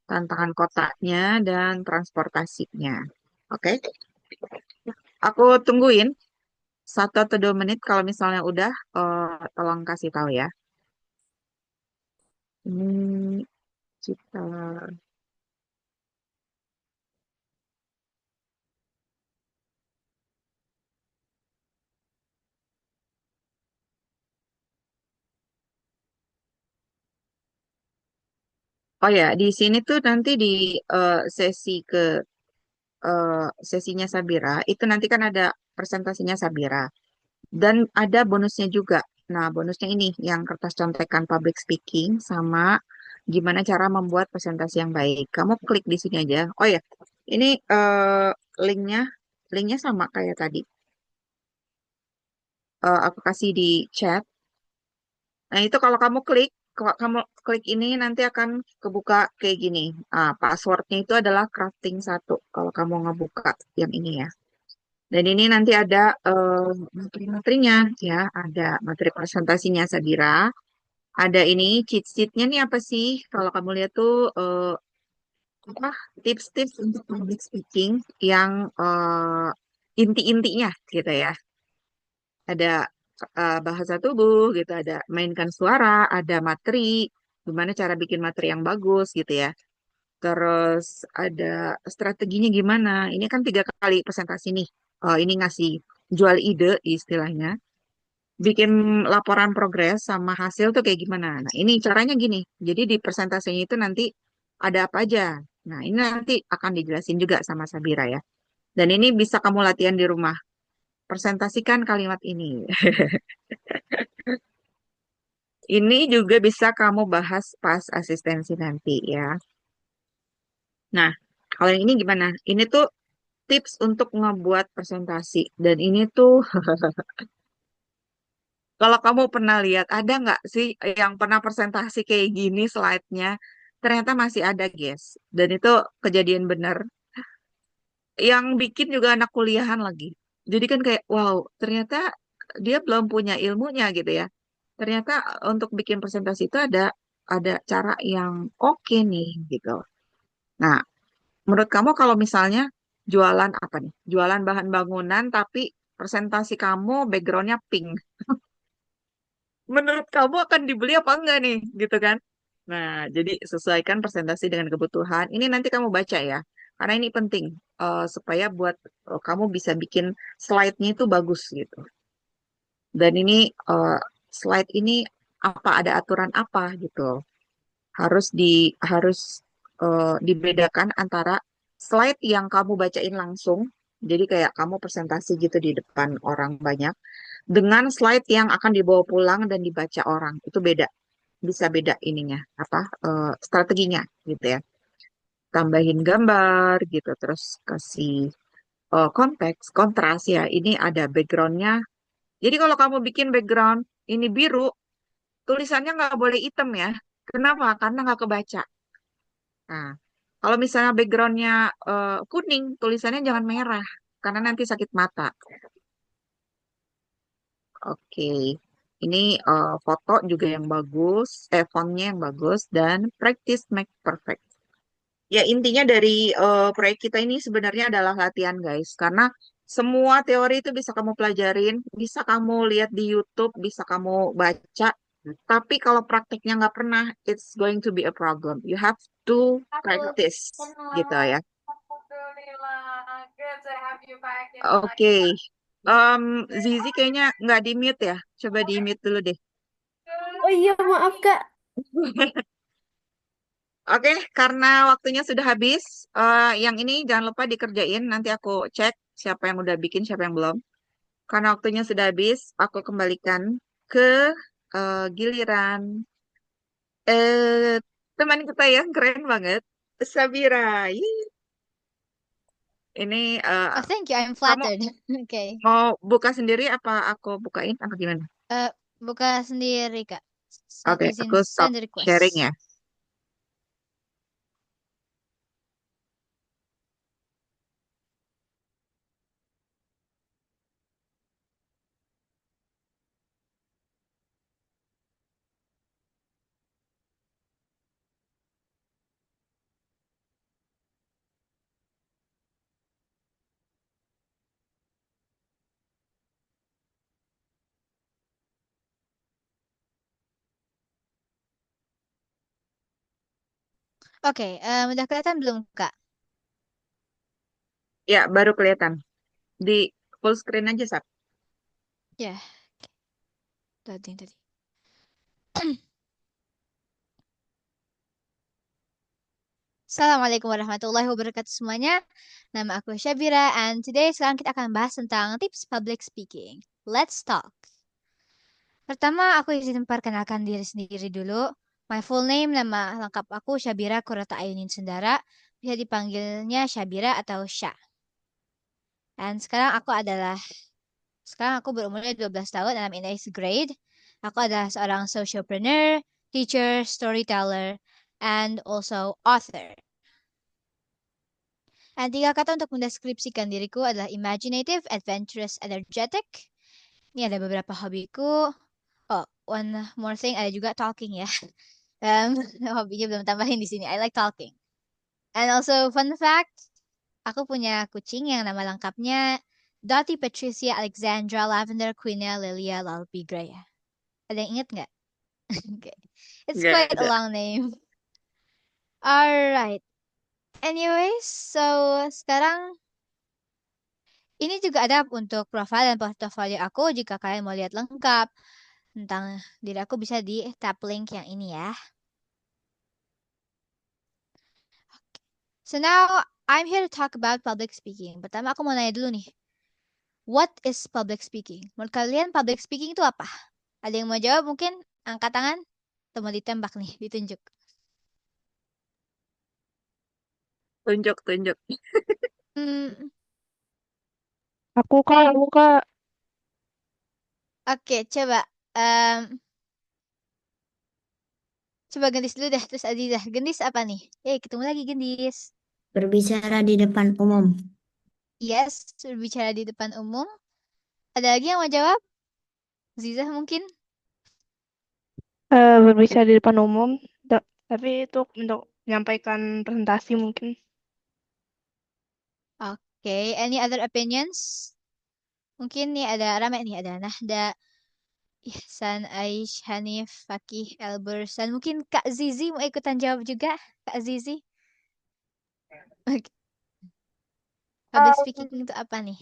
tantangan kotanya, dan transportasinya. Oke, aku tungguin 1 atau 2 menit. Kalau misalnya udah, tolong kasih tahu ya. Ini kita. Oh ya, di sini tuh nanti di sesi ke sesinya Sabira, itu nanti kan ada presentasinya Sabira. Dan ada bonusnya juga. Nah, bonusnya ini yang kertas contekan public speaking sama gimana cara membuat presentasi yang baik. Kamu klik di sini aja. Oh ya, ini linknya linknya sama kayak tadi. Aku kasih di chat. Nah, itu kalau kamu klik ini nanti akan kebuka kayak gini. Ah, passwordnya itu adalah crafting 1 kalau kamu ngebuka yang ini ya. Dan ini nanti ada materi-materinya ya, ada materi presentasinya Sabira. Ada ini cheat sheet-nya nih apa sih? Kalau kamu lihat tuh apa tips-tips untuk public speaking yang inti-intinya gitu ya. Ada bahasa tubuh gitu, ada mainkan suara, ada materi, gimana cara bikin materi yang bagus gitu ya. Terus ada strateginya gimana. Ini kan 3 kali presentasi nih. Ini ngasih jual ide istilahnya. Bikin laporan progres sama hasil tuh kayak gimana. Nah, ini caranya gini. Jadi di presentasinya itu nanti ada apa aja. Nah, ini nanti akan dijelasin juga sama Sabira ya. Dan ini bisa kamu latihan di rumah. Presentasikan kalimat ini. Ini juga bisa kamu bahas pas asistensi nanti ya. Nah, kalau yang ini gimana? Ini tuh tips untuk ngebuat presentasi. Dan ini tuh, kalau kamu pernah lihat, ada nggak sih yang pernah presentasi kayak gini slide-nya? Ternyata masih ada, guys. Dan itu kejadian benar. Yang bikin juga anak kuliahan lagi. Jadi kan kayak, wow, ternyata dia belum punya ilmunya gitu ya. Ternyata untuk bikin presentasi itu ada cara yang oke nih gitu. Nah, menurut kamu kalau misalnya jualan apa nih? Jualan bahan bangunan tapi presentasi kamu backgroundnya pink. Menurut kamu akan dibeli apa enggak nih? Gitu kan? Nah, jadi sesuaikan presentasi dengan kebutuhan. Ini nanti kamu baca ya. Karena ini penting supaya buat kamu bisa bikin slide-nya itu bagus gitu. Dan ini slide ini apa ada aturan apa gitu. Harus dibedakan antara slide yang kamu bacain langsung, jadi kayak kamu presentasi gitu di depan orang banyak, dengan slide yang akan dibawa pulang dan dibaca orang. Itu beda. bisa beda ininya apa strateginya gitu ya. Tambahin gambar gitu, terus kasih konteks, kontras ya. Ini ada backgroundnya. Jadi kalau kamu bikin background ini biru, tulisannya nggak boleh hitam ya. Kenapa? Karena nggak kebaca. Nah, kalau misalnya backgroundnya kuning, tulisannya jangan merah, karena nanti sakit mata. Oke, ini foto juga yang bagus, fontnya yang bagus, dan practice make perfect. Ya, intinya dari proyek kita ini sebenarnya adalah latihan, guys. Karena semua teori itu bisa kamu pelajarin, bisa kamu lihat di YouTube, bisa kamu baca. Tapi kalau prakteknya nggak pernah, it's going to be a problem. You have to practice, gitu ya. Oke, Zizi kayaknya nggak di mute ya. Coba di mute dulu deh. Oh iya, maaf Kak. Oke, karena waktunya sudah habis, yang ini jangan lupa dikerjain. Nanti aku cek siapa yang udah bikin, siapa yang belum. Karena waktunya sudah habis, aku kembalikan ke giliran eh teman kita yang keren banget, Sabira. Ini Oh, thank you. I'm kamu flattered. Okay. mau buka sendiri apa aku bukain apa gimana? Eh, buka sendiri, Kak. Oke, Izin aku stop send sharing request. ya. Oke, udah kelihatan belum, Kak? Ya, baru kelihatan. Di full screen aja, Sap. Ya, tadi tadi. Assalamualaikum warahmatullahi wabarakatuh semuanya. Nama aku Syabira, and today sekarang kita akan bahas tentang tips public speaking. Let's talk. Pertama, aku izin perkenalkan diri sendiri dulu. My full name, nama lengkap aku Syabira Kurata Ayunin Sundara. Bisa dipanggilnya Syabira atau Sya. Dan sekarang aku berumurnya 12 tahun dan I'm in 8th grade. Aku adalah seorang sociopreneur, teacher, storyteller, and also author. Dan tiga kata untuk mendeskripsikan diriku adalah imaginative, adventurous, energetic. Ini ada beberapa hobiku. Oh, one more thing, ada juga talking ya. Hobinya belum tambahin di sini. I like talking. And also, fun fact, aku punya kucing yang nama lengkapnya Dottie Patricia Alexandra Lavender Quina Lilia Lalpigrea. Ada yang inget nggak? Okay. It's Nggak quite a ada. long name. Alright. Anyways, so sekarang ini juga ada untuk profile dan portofolio aku jika kalian mau lihat lengkap tentang diri aku bisa di tap link yang ini ya. So now I'm here to talk about public speaking. Pertama aku mau nanya dulu nih. What is public speaking? Menurut kalian public speaking itu apa? Ada yang mau jawab mungkin angkat tangan atau mau ditembak nih, ditunjuk. Tunjuk, tunjuk. Hmm, Aku Kak. oke, coba. Em, coba Gendis dulu deh, terus Aziza. Gendis apa nih? Ketemu lagi Gendis. Berbicara di depan umum. Yes, berbicara di depan umum. Ada lagi yang mau jawab? Ziza mungkin? Berbicara di depan umum, tapi itu untuk menyampaikan presentasi mungkin. Oke, any other opinions? Mungkin nih ada rame nih, ada Nahda, Ihsan, Aish, Hanif, Fakih, Elbers, dan mungkin Kak Zizi mau ikutan jawab juga. Kak Zizi, oke. Public speaking itu apa nih?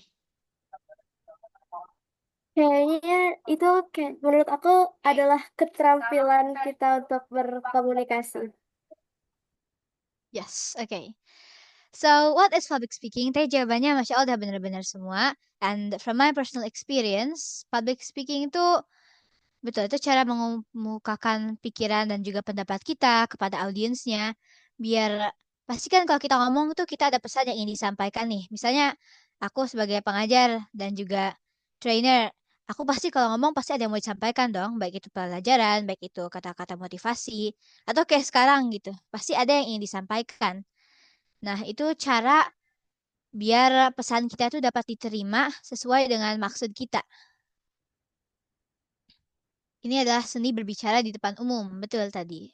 Kayaknya itu kayak menurut aku adalah keterampilan kita untuk berkomunikasi. Yes, oke. So, what is public speaking? Tadi jawabannya Masya Allah udah benar-benar semua. And from my personal experience, public speaking itu Betul, itu cara mengemukakan pikiran dan juga pendapat kita kepada audiensnya. Biar pastikan kalau kita ngomong tuh kita ada pesan yang ingin disampaikan nih. Misalnya aku sebagai pengajar dan juga trainer, aku pasti kalau ngomong pasti ada yang mau disampaikan dong, baik itu pelajaran, baik itu kata-kata motivasi, atau kayak sekarang gitu. Pasti ada yang ingin disampaikan. Nah, itu cara biar pesan kita tuh dapat diterima sesuai dengan maksud kita. Ini adalah seni berbicara di depan umum, betul tadi.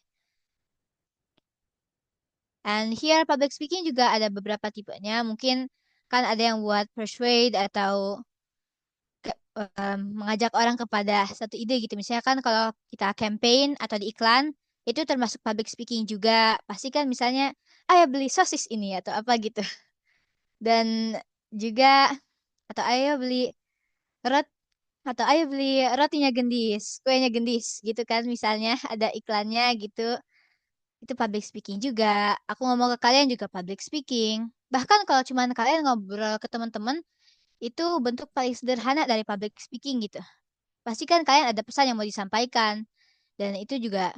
And here public speaking juga ada beberapa tipenya. Mungkin kan ada yang buat persuade atau mengajak orang kepada satu ide gitu. Misalnya kan kalau kita campaign atau di iklan, itu termasuk public speaking juga. Pasti kan misalnya, ayo beli sosis ini atau apa gitu. Dan juga, atau ayo beli rot atau ayo beli rotinya gendis, kuenya gendis gitu kan. Misalnya ada iklannya gitu. Itu public speaking juga. Aku ngomong ke kalian juga public speaking. Bahkan kalau cuman kalian ngobrol ke teman-teman, itu bentuk paling sederhana dari public speaking gitu. Pastikan kalian ada pesan yang mau disampaikan. Dan itu juga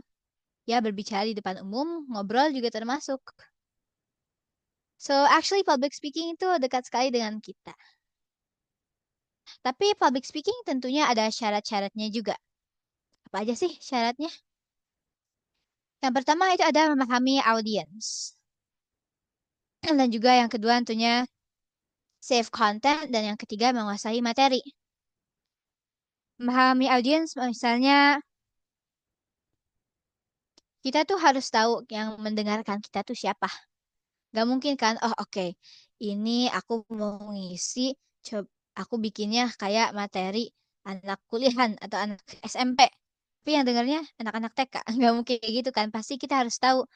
ya berbicara di depan umum, ngobrol juga termasuk. So actually public speaking itu dekat sekali dengan kita. Tapi public speaking tentunya ada syarat-syaratnya juga. Apa aja sih syaratnya? Yang pertama itu ada memahami audiens. Dan juga yang kedua tentunya save content, dan yang ketiga menguasai materi. Memahami audiens, misalnya kita tuh harus tahu yang mendengarkan kita tuh siapa. Gak mungkin kan, oh oke, ini aku mau ngisi, aku bikinnya kayak materi anak kuliahan atau anak SMP. Tapi yang dengarnya anak-anak TK. Gak mungkin kayak gitu kan. Pasti kita harus tahu,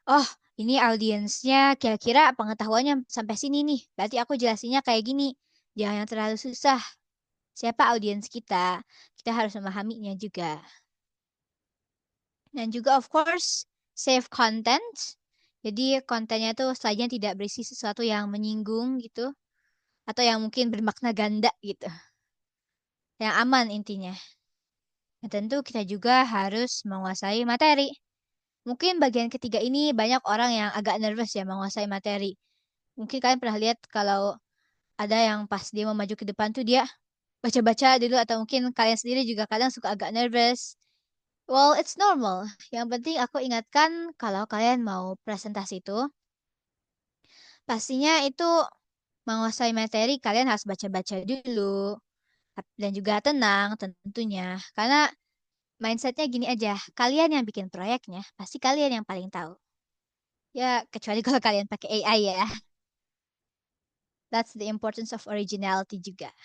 oh ini audiensnya kira-kira pengetahuannya sampai sini nih. Berarti aku jelasinnya kayak gini. Jangan yang terlalu susah. Siapa audiens kita? Kita harus memahaminya juga. Dan juga of course, save content. Jadi kontennya tuh slide-nya tidak berisi sesuatu yang menyinggung gitu. Atau yang mungkin bermakna ganda gitu. Yang aman intinya. Dan tentu kita juga harus menguasai materi. Mungkin bagian ketiga ini banyak orang yang agak nervous ya menguasai materi. Mungkin kalian pernah lihat kalau ada yang pas dia mau maju ke depan tuh dia baca-baca dulu, atau mungkin kalian sendiri juga kadang suka agak nervous. Well, it's normal. Yang penting aku ingatkan kalau kalian mau presentasi itu, pastinya itu menguasai materi, kalian harus baca-baca dulu. Dan juga tenang tentunya. Karena mindsetnya gini aja, kalian yang bikin proyeknya, pasti kalian yang paling tahu. Ya, kecuali kalau kalian pakai AI ya. That's the importance of originality juga.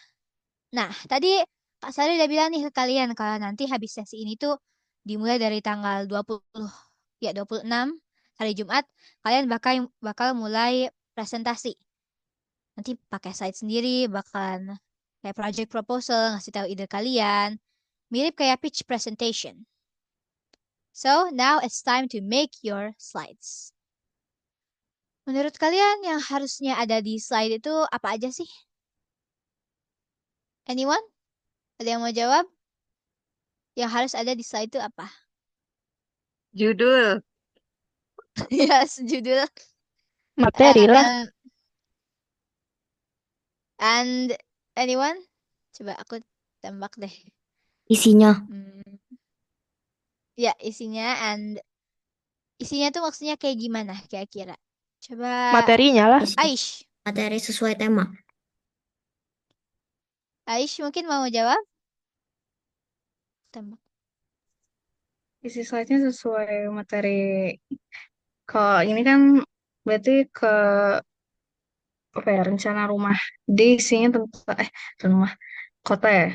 Nah, tadi Kak Sari udah bilang nih ke kalian kalau nanti habis sesi ini tuh dimulai dari tanggal 20, ya 26 hari Jumat, kalian bakal mulai presentasi. Nanti pakai slide sendiri, bakalan kayak project proposal, ngasih tahu ide kalian. Mirip kayak pitch presentation. So, now it's time to make your slides. Menurut kalian yang harusnya ada di slide itu apa aja sih? Anyone? Ada yang mau jawab? Yang harus ada di slide itu apa? Judul. Yes, judul. Materi lah. And anyone? Coba aku tembak deh. Isinya. Ya, isinya. And isinya tuh maksudnya kayak gimana kira-kira? Coba Materinya lah. Aish. Materi sesuai tema. Aish mungkin mau jawab? Tembak. Isi slide-nya sesuai materi. Kalau ini kan berarti ke apa ya, rencana rumah. Jadi isinya tentang rumah kota ya.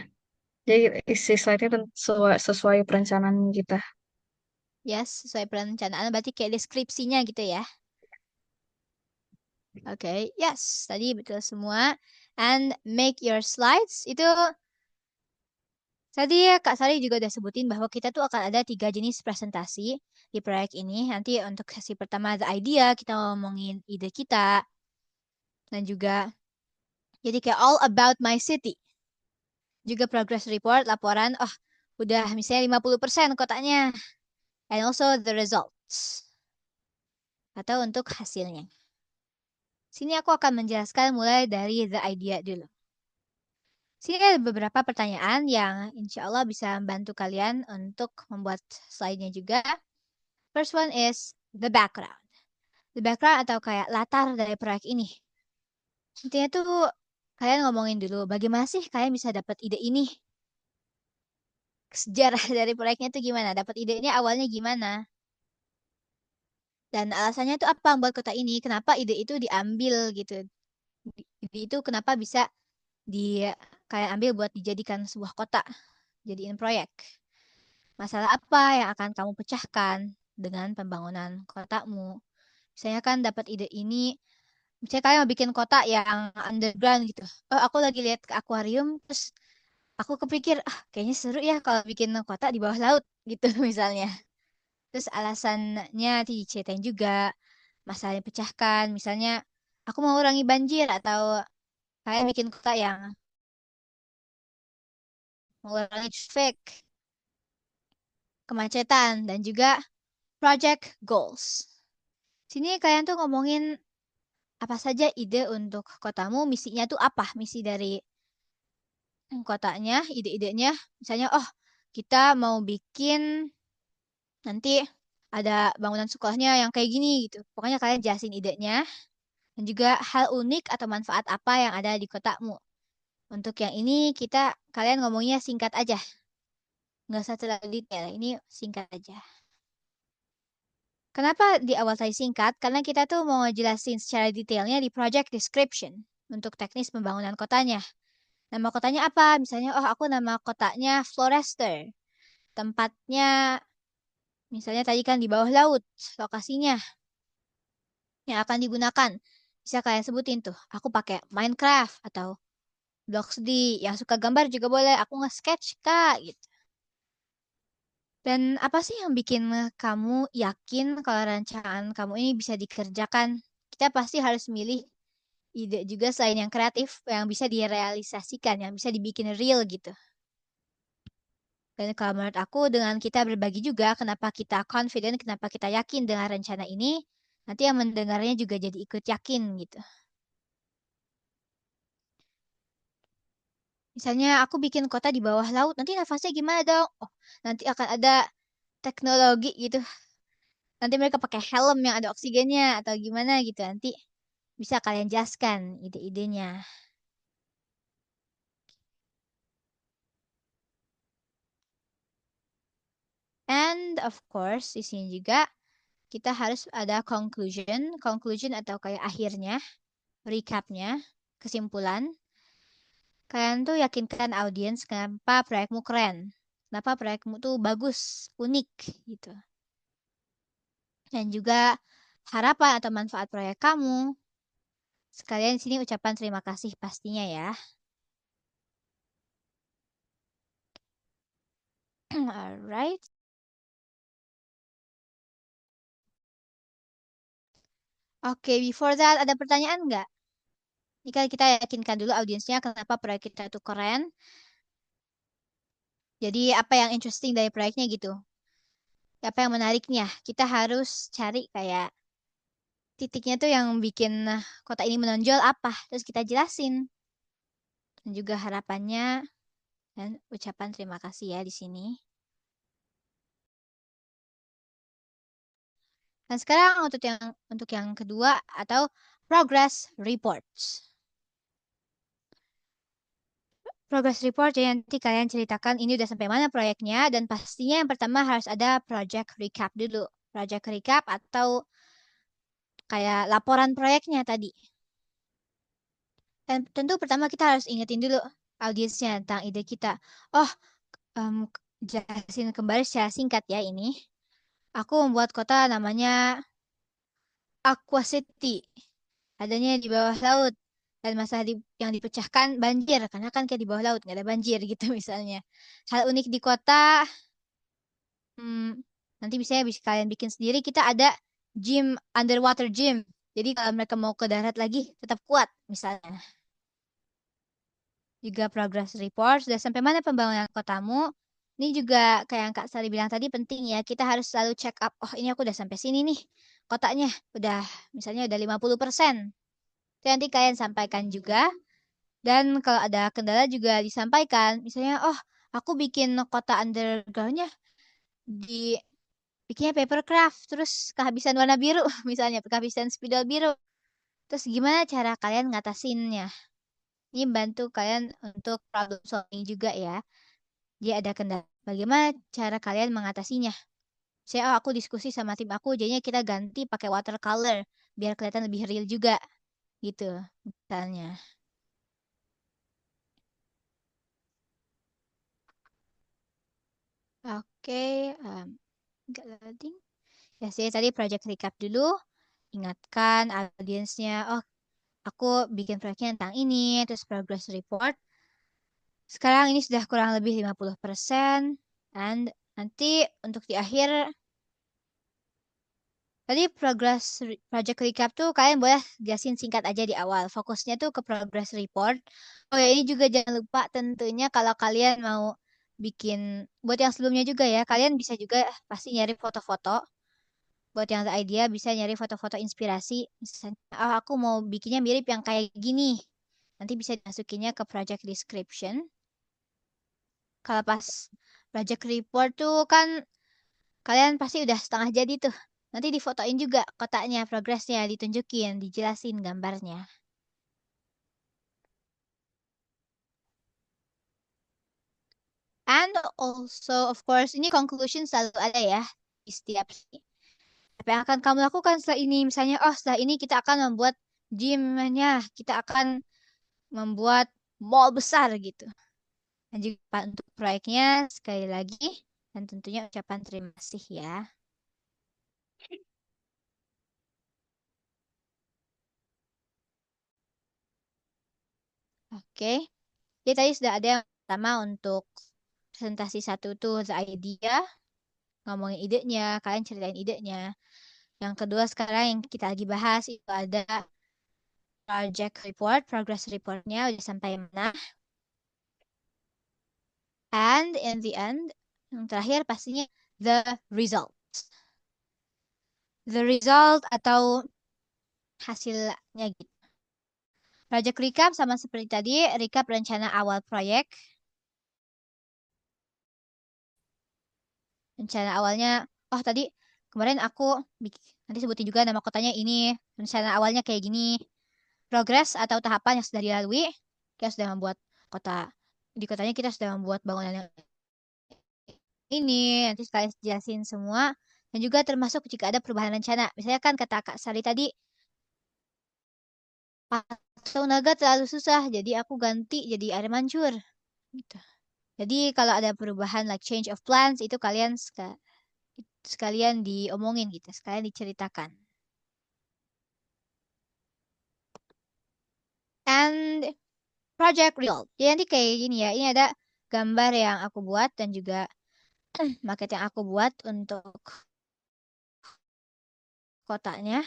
Jadi isi slide-nya sesuai perencanaan kita. Yes, sesuai perencanaan. Berarti kayak deskripsinya gitu ya. Oke, yes. Tadi betul semua. And make your slides. Itu tadi Kak Sari juga udah sebutin bahwa kita tuh akan ada 3 jenis presentasi di proyek ini. Nanti untuk sesi pertama the idea, kita ngomongin ide kita. Dan juga jadi kayak all about my city. Juga progress report, laporan, oh udah misalnya 50% kotanya. And also the results. Atau untuk hasilnya. Sini aku akan menjelaskan mulai dari the idea dulu. Sini ada beberapa pertanyaan yang insya Allah bisa membantu kalian untuk membuat slide-nya juga. First one is the background. The background atau kayak latar dari proyek ini. Intinya tuh kalian ngomongin dulu bagaimana sih kalian bisa dapat ide ini. Sejarah dari proyeknya tuh gimana? Dapat idenya awalnya gimana? Dan alasannya tuh apa buat kota ini? Kenapa ide itu diambil gitu? Ide itu kenapa bisa kalian ambil buat dijadikan sebuah kota, jadiin proyek. Masalah apa yang akan kamu pecahkan dengan pembangunan kotamu? Misalnya kan dapat ide ini, misalnya kalian mau bikin kota yang underground gitu. Oh, aku lagi lihat ke akuarium, terus aku kepikir, kayaknya seru ya kalau bikin kota di bawah laut gitu misalnya. Terus alasannya diceritain juga, masalahnya pecahkan. Misalnya, aku mau kurangi banjir atau kalian bikin kota yang mengurangi traffic, kemacetan, dan juga project goals. Sini kalian tuh ngomongin apa saja ide untuk kotamu, misinya tuh apa? Misi dari kotanya, ide-idenya. Misalnya, oh kita mau bikin nanti ada bangunan sekolahnya yang kayak gini gitu. Pokoknya kalian jelasin idenya. Dan juga hal unik atau manfaat apa yang ada di kotamu. Untuk yang ini kalian ngomongnya singkat aja. Nggak usah terlalu detail, ini singkat aja. Kenapa di awal tadi singkat? Karena kita tuh mau ngejelasin secara detailnya di project description untuk teknis pembangunan kotanya. Nama kotanya apa? Misalnya, oh aku nama kotanya Florester. Tempatnya, misalnya tadi kan di bawah laut, lokasinya yang akan digunakan. Bisa kalian sebutin tuh, aku pakai Minecraft atau Bloxd, yang suka gambar juga boleh, aku nge-sketch kak gitu. Dan apa sih yang bikin kamu yakin kalau rancangan kamu ini bisa dikerjakan? Kita pasti harus milih ide juga selain yang kreatif, yang bisa direalisasikan, yang bisa dibikin real gitu. Dan kalau menurut aku dengan kita berbagi juga kenapa kita confident, kenapa kita yakin dengan rencana ini, nanti yang mendengarnya juga jadi ikut yakin gitu. Misalnya aku bikin kota di bawah laut, nanti nafasnya gimana dong? Oh, nanti akan ada teknologi gitu. Nanti mereka pakai helm yang ada oksigennya atau gimana gitu. Nanti bisa kalian jelaskan ide-idenya. And of course, di sini juga kita harus ada conclusion. Conclusion atau kayak akhirnya, recapnya, kesimpulan. Kalian tuh yakinkan audiens kenapa proyekmu keren. Kenapa proyekmu tuh bagus, unik gitu. Dan juga harapan atau manfaat proyek kamu. Sekalian di sini ucapan terima kasih pastinya ya. Alright. Oke, before that ada pertanyaan nggak? Ini kan kita yakinkan dulu audiensnya kenapa proyek kita itu keren. Jadi apa yang interesting dari proyeknya gitu. Apa yang menariknya. Kita harus cari kayak titiknya tuh yang bikin kota ini menonjol apa. Terus kita jelasin. Dan juga harapannya dan ucapan terima kasih ya di sini. Dan sekarang untuk yang kedua atau progress reports. Progress report jadi nanti kalian ceritakan ini udah sampai mana proyeknya dan pastinya yang pertama harus ada project recap dulu. Project recap atau kayak laporan proyeknya tadi. Dan tentu pertama kita harus ingetin dulu audiensnya tentang ide kita. Oh, jelasin kembali secara singkat ya ini. Aku membuat kota namanya Aqua City. Adanya di bawah laut. Dan masalah yang dipecahkan banjir. Karena kan kayak di bawah laut, nggak ada banjir gitu misalnya. Hal unik di kota, nanti bisa kalian bikin sendiri. Kita ada gym, underwater gym. Jadi kalau mereka mau ke darat lagi, tetap kuat misalnya. Juga progress report, sudah sampai mana pembangunan kotamu. Ini juga kayak yang Kak Sari bilang tadi penting ya. Kita harus selalu check up. Oh ini aku udah sampai sini nih. Kotaknya udah misalnya udah 50%. Itu nanti kalian sampaikan juga. Dan kalau ada kendala juga disampaikan. Misalnya, oh aku bikin kotak undergroundnya di bikinnya paper craft. Terus kehabisan warna biru. Misalnya kehabisan spidol biru. Terus gimana cara kalian ngatasinnya? Ini bantu kalian untuk problem solving juga ya. Dia ada kendala. Bagaimana cara kalian mengatasinya? Saya, oh aku diskusi sama tim aku, jadinya kita ganti pakai watercolor biar kelihatan lebih real juga, gitu misalnya. Oke, nggak loading. Ya sih, tadi project recap dulu. Ingatkan audiensnya, oh aku bikin proyeknya tentang ini, terus progress report. Sekarang ini sudah kurang lebih 50%. Dan nanti untuk di akhir, tadi project recap tuh kalian boleh jelasin singkat aja di awal. Fokusnya tuh ke progress report. Oh ya, ini juga jangan lupa tentunya kalau kalian mau bikin, buat yang sebelumnya juga ya, kalian bisa juga pasti nyari foto-foto. Buat yang ada idea bisa nyari foto-foto inspirasi. Misalnya, oh aku mau bikinnya mirip yang kayak gini. Nanti bisa dimasukinnya ke project description. Kalau pas project report tuh kan kalian pasti udah setengah jadi tuh. Nanti difotoin juga kotaknya, progresnya, ditunjukin, dijelasin gambarnya. And also, of course, ini conclusion selalu ada ya di setiap sini. Apa yang akan kamu lakukan setelah ini? Misalnya, oh setelah ini kita akan membuat gymnya, kita akan membuat mall besar gitu. Dan juga untuk proyeknya, sekali lagi, dan tentunya ucapan terima kasih ya. Oke, jadi tadi sudah ada yang pertama untuk presentasi satu tuh the idea, ngomongin idenya, kalian ceritain idenya. Yang kedua sekarang yang kita lagi bahas itu ada project report, progress reportnya udah sampai mana. And in the end, yang terakhir pastinya the result. The result atau hasilnya gitu. Project recap sama seperti tadi, recap rencana awal proyek. Rencana awalnya, oh tadi kemarin aku nanti sebutin juga nama kotanya ini. Rencana awalnya kayak gini. Progres atau tahapan yang sudah dilalui, kita sudah membuat kota. Di kotanya kita sudah membuat bangunan yang ini. Nanti sekalian jelasin semua. Dan juga termasuk jika ada perubahan rencana. Misalnya kan kata Kak Sari tadi, atau naga terlalu susah, jadi aku ganti jadi air mancur. Gitu. Jadi kalau ada perubahan like change of plans, itu kalian sekalian diomongin gitu, sekalian diceritakan. And project result. Jadi nanti kayak gini ya, ini ada gambar yang aku buat dan juga maket yang aku buat untuk kotaknya.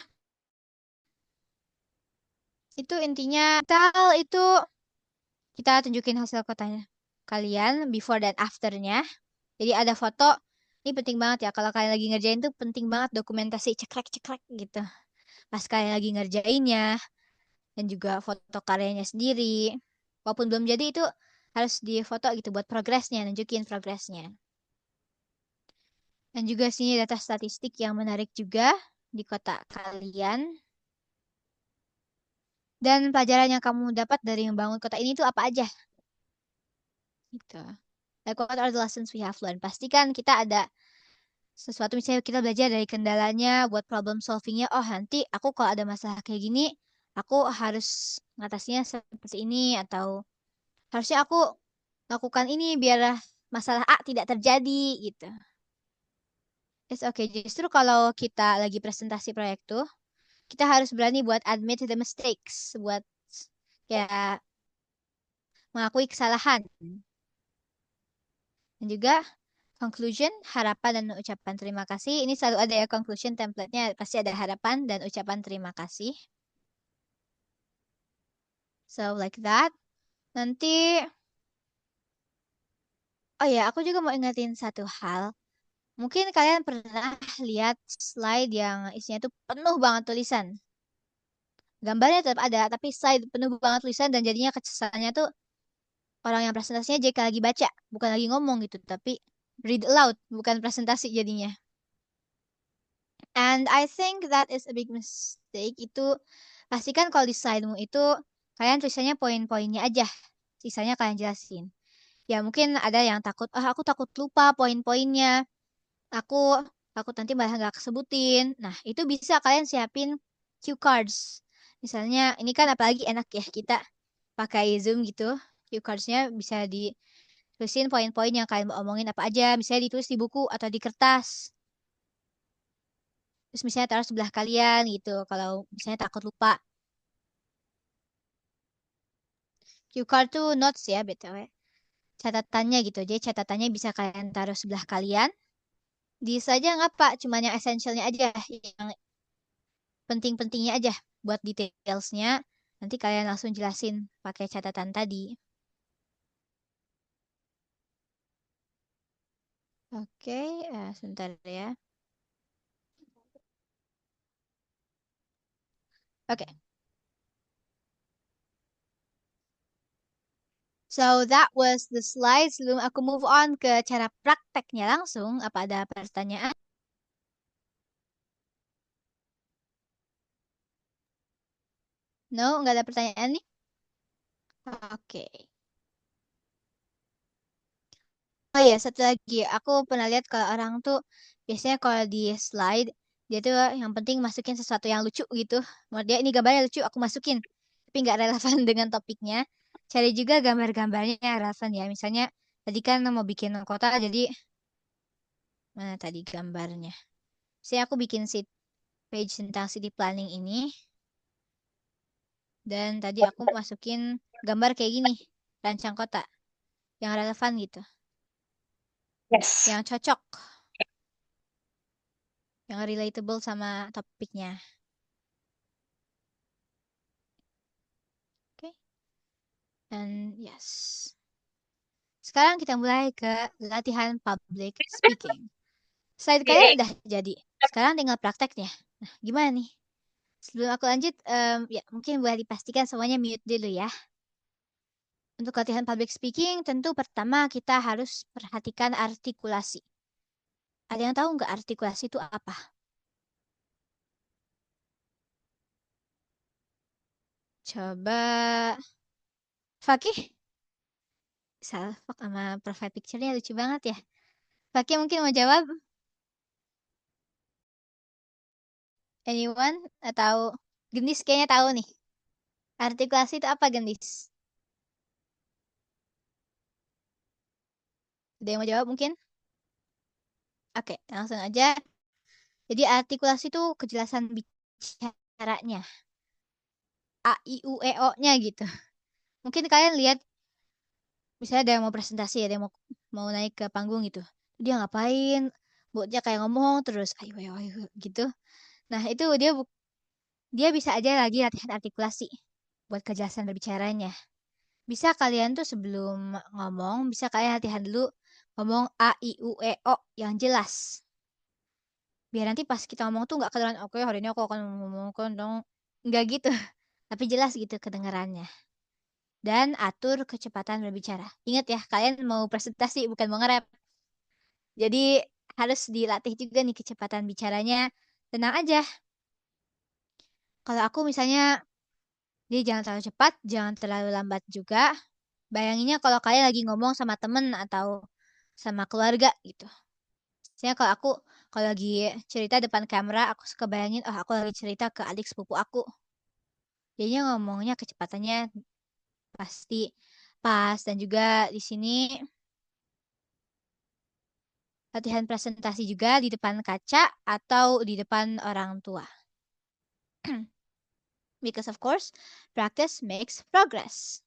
Itu intinya, itu kita tunjukin hasil kotanya kalian, before dan afternya. Jadi ada foto, ini penting banget ya, kalau kalian lagi ngerjain tuh penting banget dokumentasi cekrek-cekrek gitu. Pas kalian lagi ngerjainnya, dan juga foto karyanya sendiri. Walaupun belum jadi itu harus difoto gitu buat progresnya, nunjukin progresnya. Dan juga sini data statistik yang menarik juga di kotak kalian. Dan pelajaran yang kamu dapat dari membangun kota ini itu apa aja? Gitu. Like what are the lessons we have learned? Pastikan kita ada sesuatu misalnya kita belajar dari kendalanya buat problem solvingnya. Oh nanti aku kalau ada masalah kayak gini, aku harus ngatasinya seperti ini atau harusnya aku lakukan ini biar masalah A tidak terjadi gitu. It's okay. Justru kalau kita lagi presentasi proyek tuh, kita harus berani buat admit the mistakes, buat ya mengakui kesalahan. Dan juga conclusion, harapan dan ucapan terima kasih. Ini selalu ada ya conclusion template-nya, pasti ada harapan dan ucapan terima kasih. So like that. Nanti Oh ya, aku juga mau ingetin satu hal. Mungkin kalian pernah lihat slide yang isinya tuh penuh banget tulisan. Gambarnya tetap ada, tapi slide penuh banget tulisan dan jadinya kesannya tuh orang yang presentasinya JK lagi baca, bukan lagi ngomong gitu, tapi read aloud, bukan presentasi jadinya. And I think that is a big mistake. Itu pastikan kalau di slide-mu itu kalian tulisannya poin-poinnya aja. Sisanya kalian jelasin. Ya mungkin ada yang takut, aku takut lupa poin-poinnya. Aku takut nanti malah nggak kesebutin. Nah, itu bisa kalian siapin cue cards. Misalnya, ini kan apalagi enak ya kita pakai Zoom gitu. Cue cards-nya bisa ditulisin poin-poin yang kalian mau omongin apa aja. Misalnya ditulis di buku atau di kertas. Terus misalnya taruh sebelah kalian gitu. Kalau misalnya takut lupa. Cue card tuh notes ya, BTW. Catatannya gitu. Jadi catatannya bisa kalian taruh sebelah kalian. Di saja nggak Pak, cuman yang essentialnya aja, yang penting-pentingnya aja buat detailsnya. Nanti kalian langsung jelasin pakai catatan tadi. Oke, sebentar ya. Oke, so that was the slide. Sebelum aku move on ke cara prakteknya langsung, apa ada pertanyaan? No, nggak ada pertanyaan nih? Oke. Oh iya, satu lagi. Aku pernah lihat kalau orang tuh biasanya kalau di slide, dia tuh yang penting masukin sesuatu yang lucu gitu. Menurut dia ini gambarnya lucu, aku masukin. Tapi nggak relevan dengan topiknya. Cari juga gambar-gambarnya yang relevan ya. Misalnya tadi kan mau bikin kota, jadi mana tadi gambarnya? Saya aku bikin page tentang city planning ini. Dan tadi aku masukin gambar kayak gini. Rancang kota. Yang relevan gitu. Yes. Yang cocok. Yang relatable sama topiknya. Oke. And yes. Sekarang kita mulai ke latihan public speaking. Slide kalian udah jadi. Sekarang tinggal prakteknya. Nah, gimana nih? Sebelum aku lanjut, ya mungkin boleh dipastikan semuanya mute dulu ya. Untuk latihan public speaking, tentu pertama kita harus perhatikan artikulasi. Ada yang tahu nggak artikulasi itu apa? Coba Fakih? Salah sama profile picture-nya lucu banget ya. Fakih mungkin mau jawab? Anyone? Atau Gendis kayaknya tahu nih. Artikulasi itu apa, Gendis? Ada yang mau jawab mungkin? Oke, langsung aja. Jadi artikulasi itu kejelasan bicaranya. A, I, U, E, O-nya gitu. Mungkin kalian lihat, misalnya ada yang mau presentasi, ada yang mau naik ke panggung gitu. Dia ngapain? Buatnya kayak ngomong terus, ayo, ayo, ayo, gitu. Nah, itu dia bisa aja lagi latihan artikulasi buat kejelasan berbicaranya. Bisa kalian tuh sebelum ngomong, bisa kalian latihan dulu ngomong A, I, U, E, O yang jelas. Biar nanti pas kita ngomong tuh nggak kedengeran, oke hari ini aku akan ngomongkan dong. Nggak gitu, tapi jelas gitu kedengarannya. Dan atur kecepatan berbicara. Ingat ya, kalian mau presentasi bukan mau nge-rap. Jadi harus dilatih juga nih kecepatan bicaranya. Tenang aja. Kalau aku misalnya, dia jangan terlalu cepat, jangan terlalu lambat juga. Bayanginnya kalau kalian lagi ngomong sama temen atau sama keluarga gitu. Misalnya kalau lagi cerita depan kamera, aku suka bayangin, oh aku lagi cerita ke adik sepupu aku. Jadinya ngomongnya kecepatannya pasti pas. Dan juga di sini latihan presentasi juga di depan kaca atau di depan orang tua. Because of course, practice makes progress.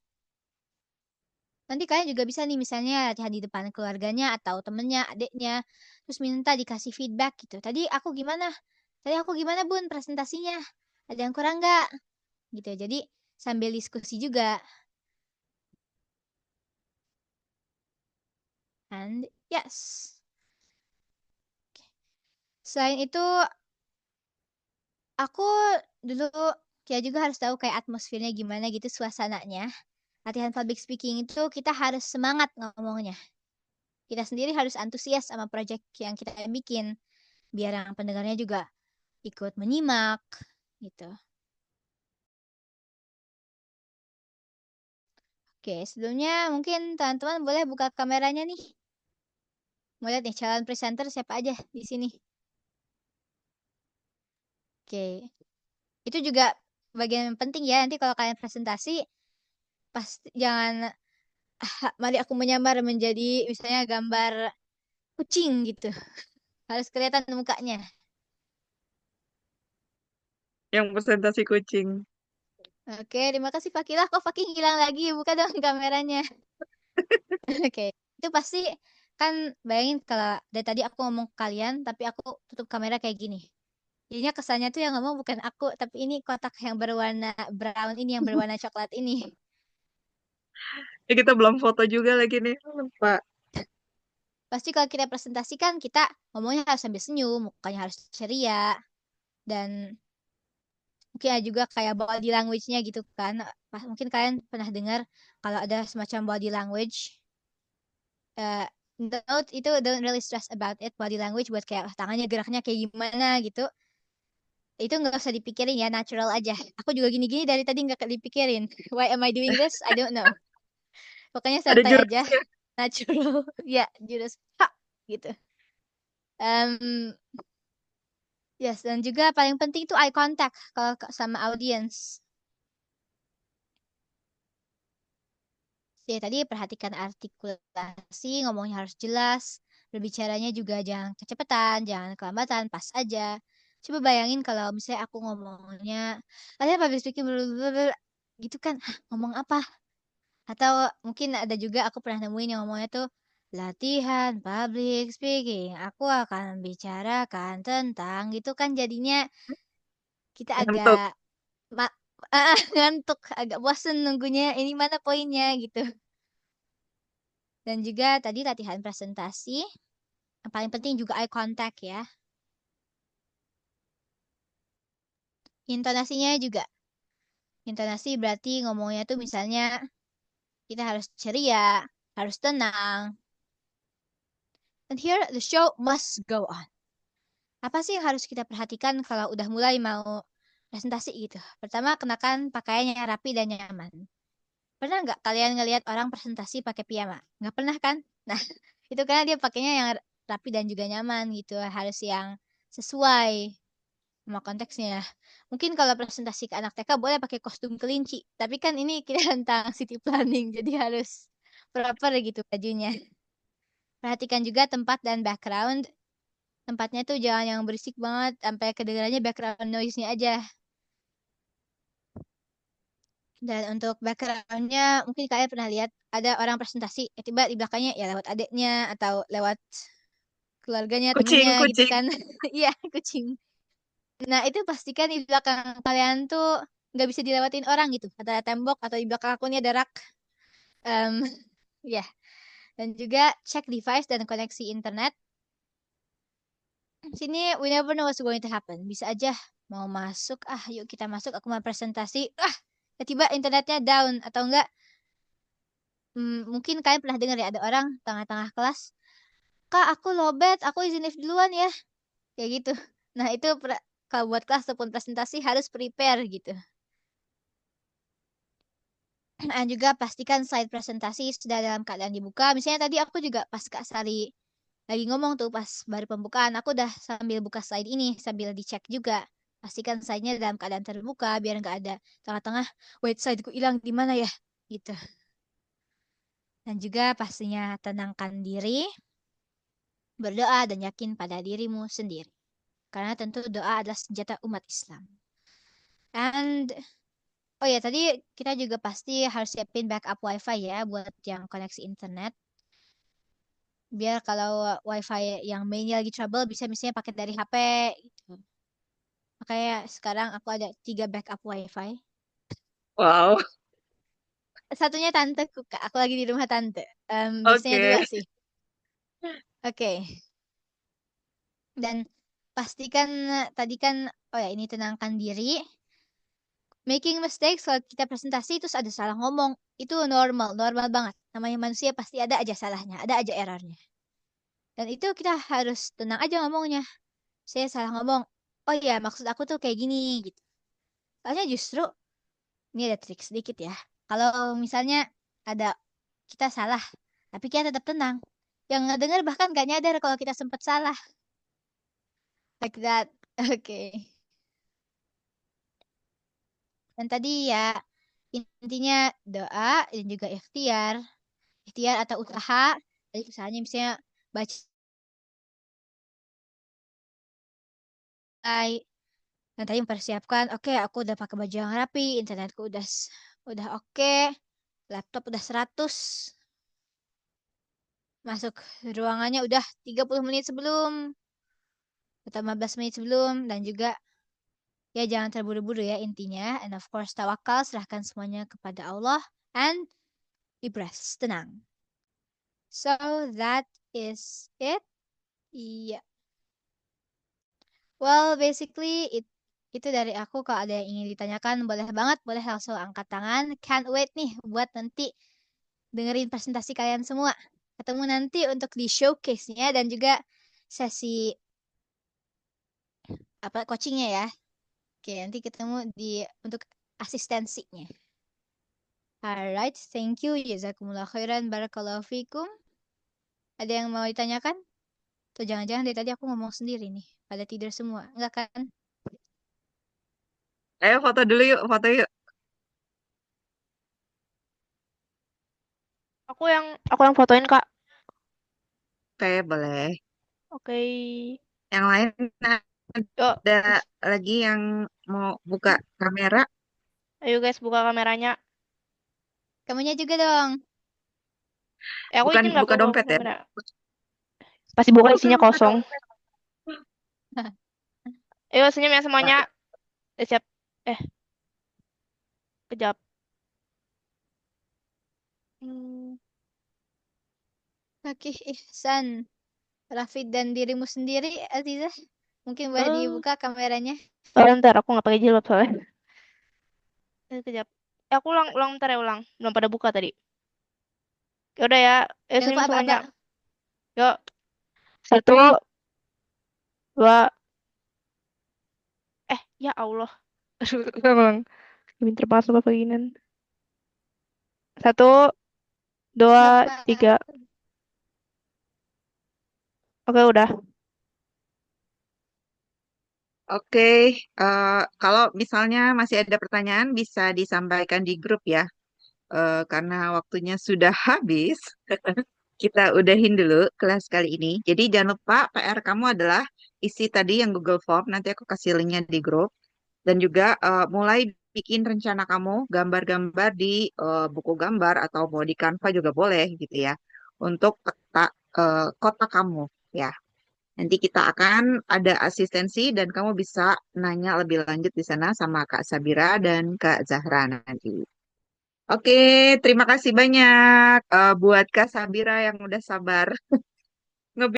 Nanti kalian juga bisa nih misalnya latihan di depan keluarganya atau temennya, adiknya. Terus minta dikasih feedback gitu. Tadi aku gimana? Tadi aku gimana bun presentasinya? Ada yang kurang nggak? Gitu. Jadi sambil diskusi juga. And yes. Selain itu, aku dulu ya juga harus tahu kayak atmosfernya gimana gitu, suasananya. Latihan public speaking itu kita harus semangat ngomongnya. Kita sendiri harus antusias sama project yang kita bikin, biar yang pendengarnya juga ikut menyimak gitu. Oke, sebelumnya mungkin teman-teman boleh buka kameranya nih. Mau lihat nih calon presenter siapa aja di sini. Oke, itu juga bagian penting ya. Nanti kalau kalian presentasi, pasti jangan mari aku menyamar menjadi misalnya gambar kucing gitu. Harus kelihatan mukanya. Yang presentasi kucing. Oke, terima kasih Fakila. Kok Fakih hilang lagi? Buka dong kameranya. Oke, itu pasti kan bayangin kalau dari tadi aku ngomong ke kalian, tapi aku tutup kamera kayak gini. Jadinya kesannya tuh yang ngomong bukan aku, tapi ini kotak yang berwarna brown ini, yang berwarna coklat ini. Ya kita belum foto juga lagi nih. Lupa. Pasti kalau kita presentasikan, kita ngomongnya harus sambil senyum, mukanya harus ceria, dan mungkin ada juga kayak body language-nya gitu kan. Mungkin kalian pernah dengar kalau ada semacam body language, eh note itu don't really stress about it, body language buat kayak tangannya geraknya kayak gimana gitu. Itu nggak usah dipikirin ya, natural aja. Aku juga gini-gini dari tadi nggak dipikirin. Why am I doing this? I don't know. Pokoknya Ada santai aja, jurusnya. natural. Ya, jurus ha gitu. Em, yes, dan juga paling penting itu eye contact kalau sama audience. Ya, tadi perhatikan artikulasi, ngomongnya harus jelas, berbicaranya juga jangan kecepatan, jangan kelambatan, pas aja. Coba bayangin kalau misalnya aku ngomongnya, ada public speaking blablabla, gitu kan, "Hah, ngomong apa?" Atau mungkin ada juga aku pernah nemuin yang ngomongnya tuh, latihan public speaking, aku akan bicarakan tentang, gitu kan jadinya kita Ngantuk. agak ngantuk, agak bosen nunggunya, ini mana poinnya gitu. Dan juga tadi latihan presentasi. Yang paling penting juga eye contact ya. Intonasinya juga. Intonasi berarti ngomongnya tuh misalnya kita harus ceria, harus tenang. And here the show must go on. Apa sih yang harus kita perhatikan kalau udah mulai mau presentasi gitu? Pertama, kenakan pakaiannya rapi dan nyaman. Pernah nggak kalian ngelihat orang presentasi pakai piyama? Nggak pernah kan? Nah, itu karena dia pakainya yang rapi dan juga nyaman gitu. Harus yang sesuai sama konteksnya. Mungkin kalau presentasi ke anak TK boleh pakai kostum kelinci. Tapi kan ini kita tentang city planning, jadi harus proper gitu bajunya. Perhatikan juga tempat dan background. Tempatnya tuh jangan yang berisik banget, sampai kedengarannya background noise-nya aja. Dan untuk background-nya, mungkin kalian pernah lihat ada orang presentasi, tiba di belakangnya ya lewat adiknya atau lewat keluarganya, temennya Kucing, gitu kucing. kan. Iya, kucing. Nah, itu pastikan di belakang kalian tuh nggak bisa dilewatin orang gitu. Ada tembok atau di belakang aku ini ada rak. Em, ya. Dan juga cek device dan koneksi internet. Sini we never know what's going to happen. Bisa aja mau masuk, yuk kita masuk, aku mau presentasi. Tiba-tiba internetnya down atau enggak. Mungkin kalian pernah dengar ya ada orang tengah-tengah kelas, "Kak, aku lobet, aku izin lift duluan ya." Kayak gitu. Nah, itu kalau buat kelas ataupun presentasi harus prepare gitu. Dan juga pastikan slide presentasi sudah dalam keadaan dibuka. Misalnya tadi aku juga pas Kak Sari lagi ngomong tuh pas baru pembukaan, aku udah sambil buka slide ini, sambil dicek juga. Pastikan slide-nya dalam keadaan terbuka biar nggak ada tengah-tengah, wait slideku hilang di mana ya? Gitu. Dan juga pastinya tenangkan diri, berdoa dan yakin pada dirimu sendiri. Karena tentu doa adalah senjata umat Islam. And oh ya, tadi kita juga pasti harus siapin backup WiFi ya buat yang koneksi internet. Biar kalau WiFi yang mainnya lagi trouble bisa misalnya pakai dari HP gitu. Makanya sekarang aku ada 3 backup WiFi. Wow. Satunya tanteku, Kak. Aku lagi di rumah tante. Biasanya Oke. 2 sih. Oke. Dan pastikan tadi kan, oh ya ini tenangkan diri. Making mistakes kalau kita presentasi terus ada salah ngomong, itu normal, normal banget. Namanya manusia pasti ada aja salahnya, ada aja errornya. Dan itu kita harus tenang aja ngomongnya. Saya salah ngomong, oh ya maksud aku tuh kayak gini gitu. Soalnya justru, ini ada trik sedikit ya. Kalau misalnya ada kita salah, tapi kita tetap tenang. Yang ngedenger bahkan gak nyadar kalau kita sempat salah. Like that. Oke. Dan tadi ya, intinya doa dan juga ikhtiar. Ikhtiar atau usaha. Jadi misalnya baca. Dan tadi mempersiapkan, oke aku udah pakai baju yang rapi, internetku udah oke, laptop udah 100, masuk ruangannya udah 30 menit sebelum, atau 15 menit sebelum, dan juga ya jangan terburu-buru ya intinya. And of course tawakal, serahkan semuanya kepada Allah, and be breath, tenang. So that is it. Iya. Well, basically itu dari aku. Kalau ada yang ingin ditanyakan, boleh banget, boleh langsung angkat tangan. Can't wait nih buat nanti dengerin presentasi kalian semua. Ketemu nanti untuk di showcase-nya dan juga sesi apa coachingnya ya. Oke, nanti ketemu untuk asistensinya. Alright, thank you. Jazakumullah khairan. Barakallahu fikum. Ada yang mau ditanyakan? Atau jangan-jangan dari tadi aku ngomong sendiri nih. Pada tidur semua. Enggak kan? Ayo foto dulu yuk, foto yuk. Aku yang fotoin, Kak. Oke, boleh. Oke. Yang lain Yuk, ada lagi yang mau buka kamera? ayo guys buka kameranya. Kamunya juga dong. Aku Bukan izin nggak buka buka dompet ya? kamera? Pasti buka isinya kosong. Ayo senyum ya semuanya. Siap. Eh, kejap. Hmm, Oke, Ihsan. Rafid dan dirimu sendiri, Azizah. Mungkin boleh eh, dibuka kameranya. ntar aku nggak pakai jilbab soalnya. Kejap. Aku ulang ntar ya ulang. Belum pada buka tadi. Ya udah ya. Ayo Jangan senyum lupa semuanya. aba-aba. Yuk. Satu, dua. Ya Allah. Aduh, ulang. Pinter banget sumpah beginian. Satu, dua, Lupa. tiga. Oke udah. Oke, kalau misalnya masih ada pertanyaan bisa disampaikan di grup ya. Karena waktunya sudah habis, kita udahin dulu kelas kali ini. Jadi jangan lupa PR kamu adalah isi tadi yang Google Form, nanti aku kasih linknya di grup. Dan juga mulai bikin rencana kamu, gambar-gambar di buku gambar atau mau di Canva juga boleh gitu ya. Untuk peta kota kamu ya. Nanti kita akan ada asistensi dan kamu bisa nanya lebih lanjut di sana sama Kak Sabira dan Kak Zahra nanti. Oke, terima kasih banyak buat Kak Sabira yang udah sabar.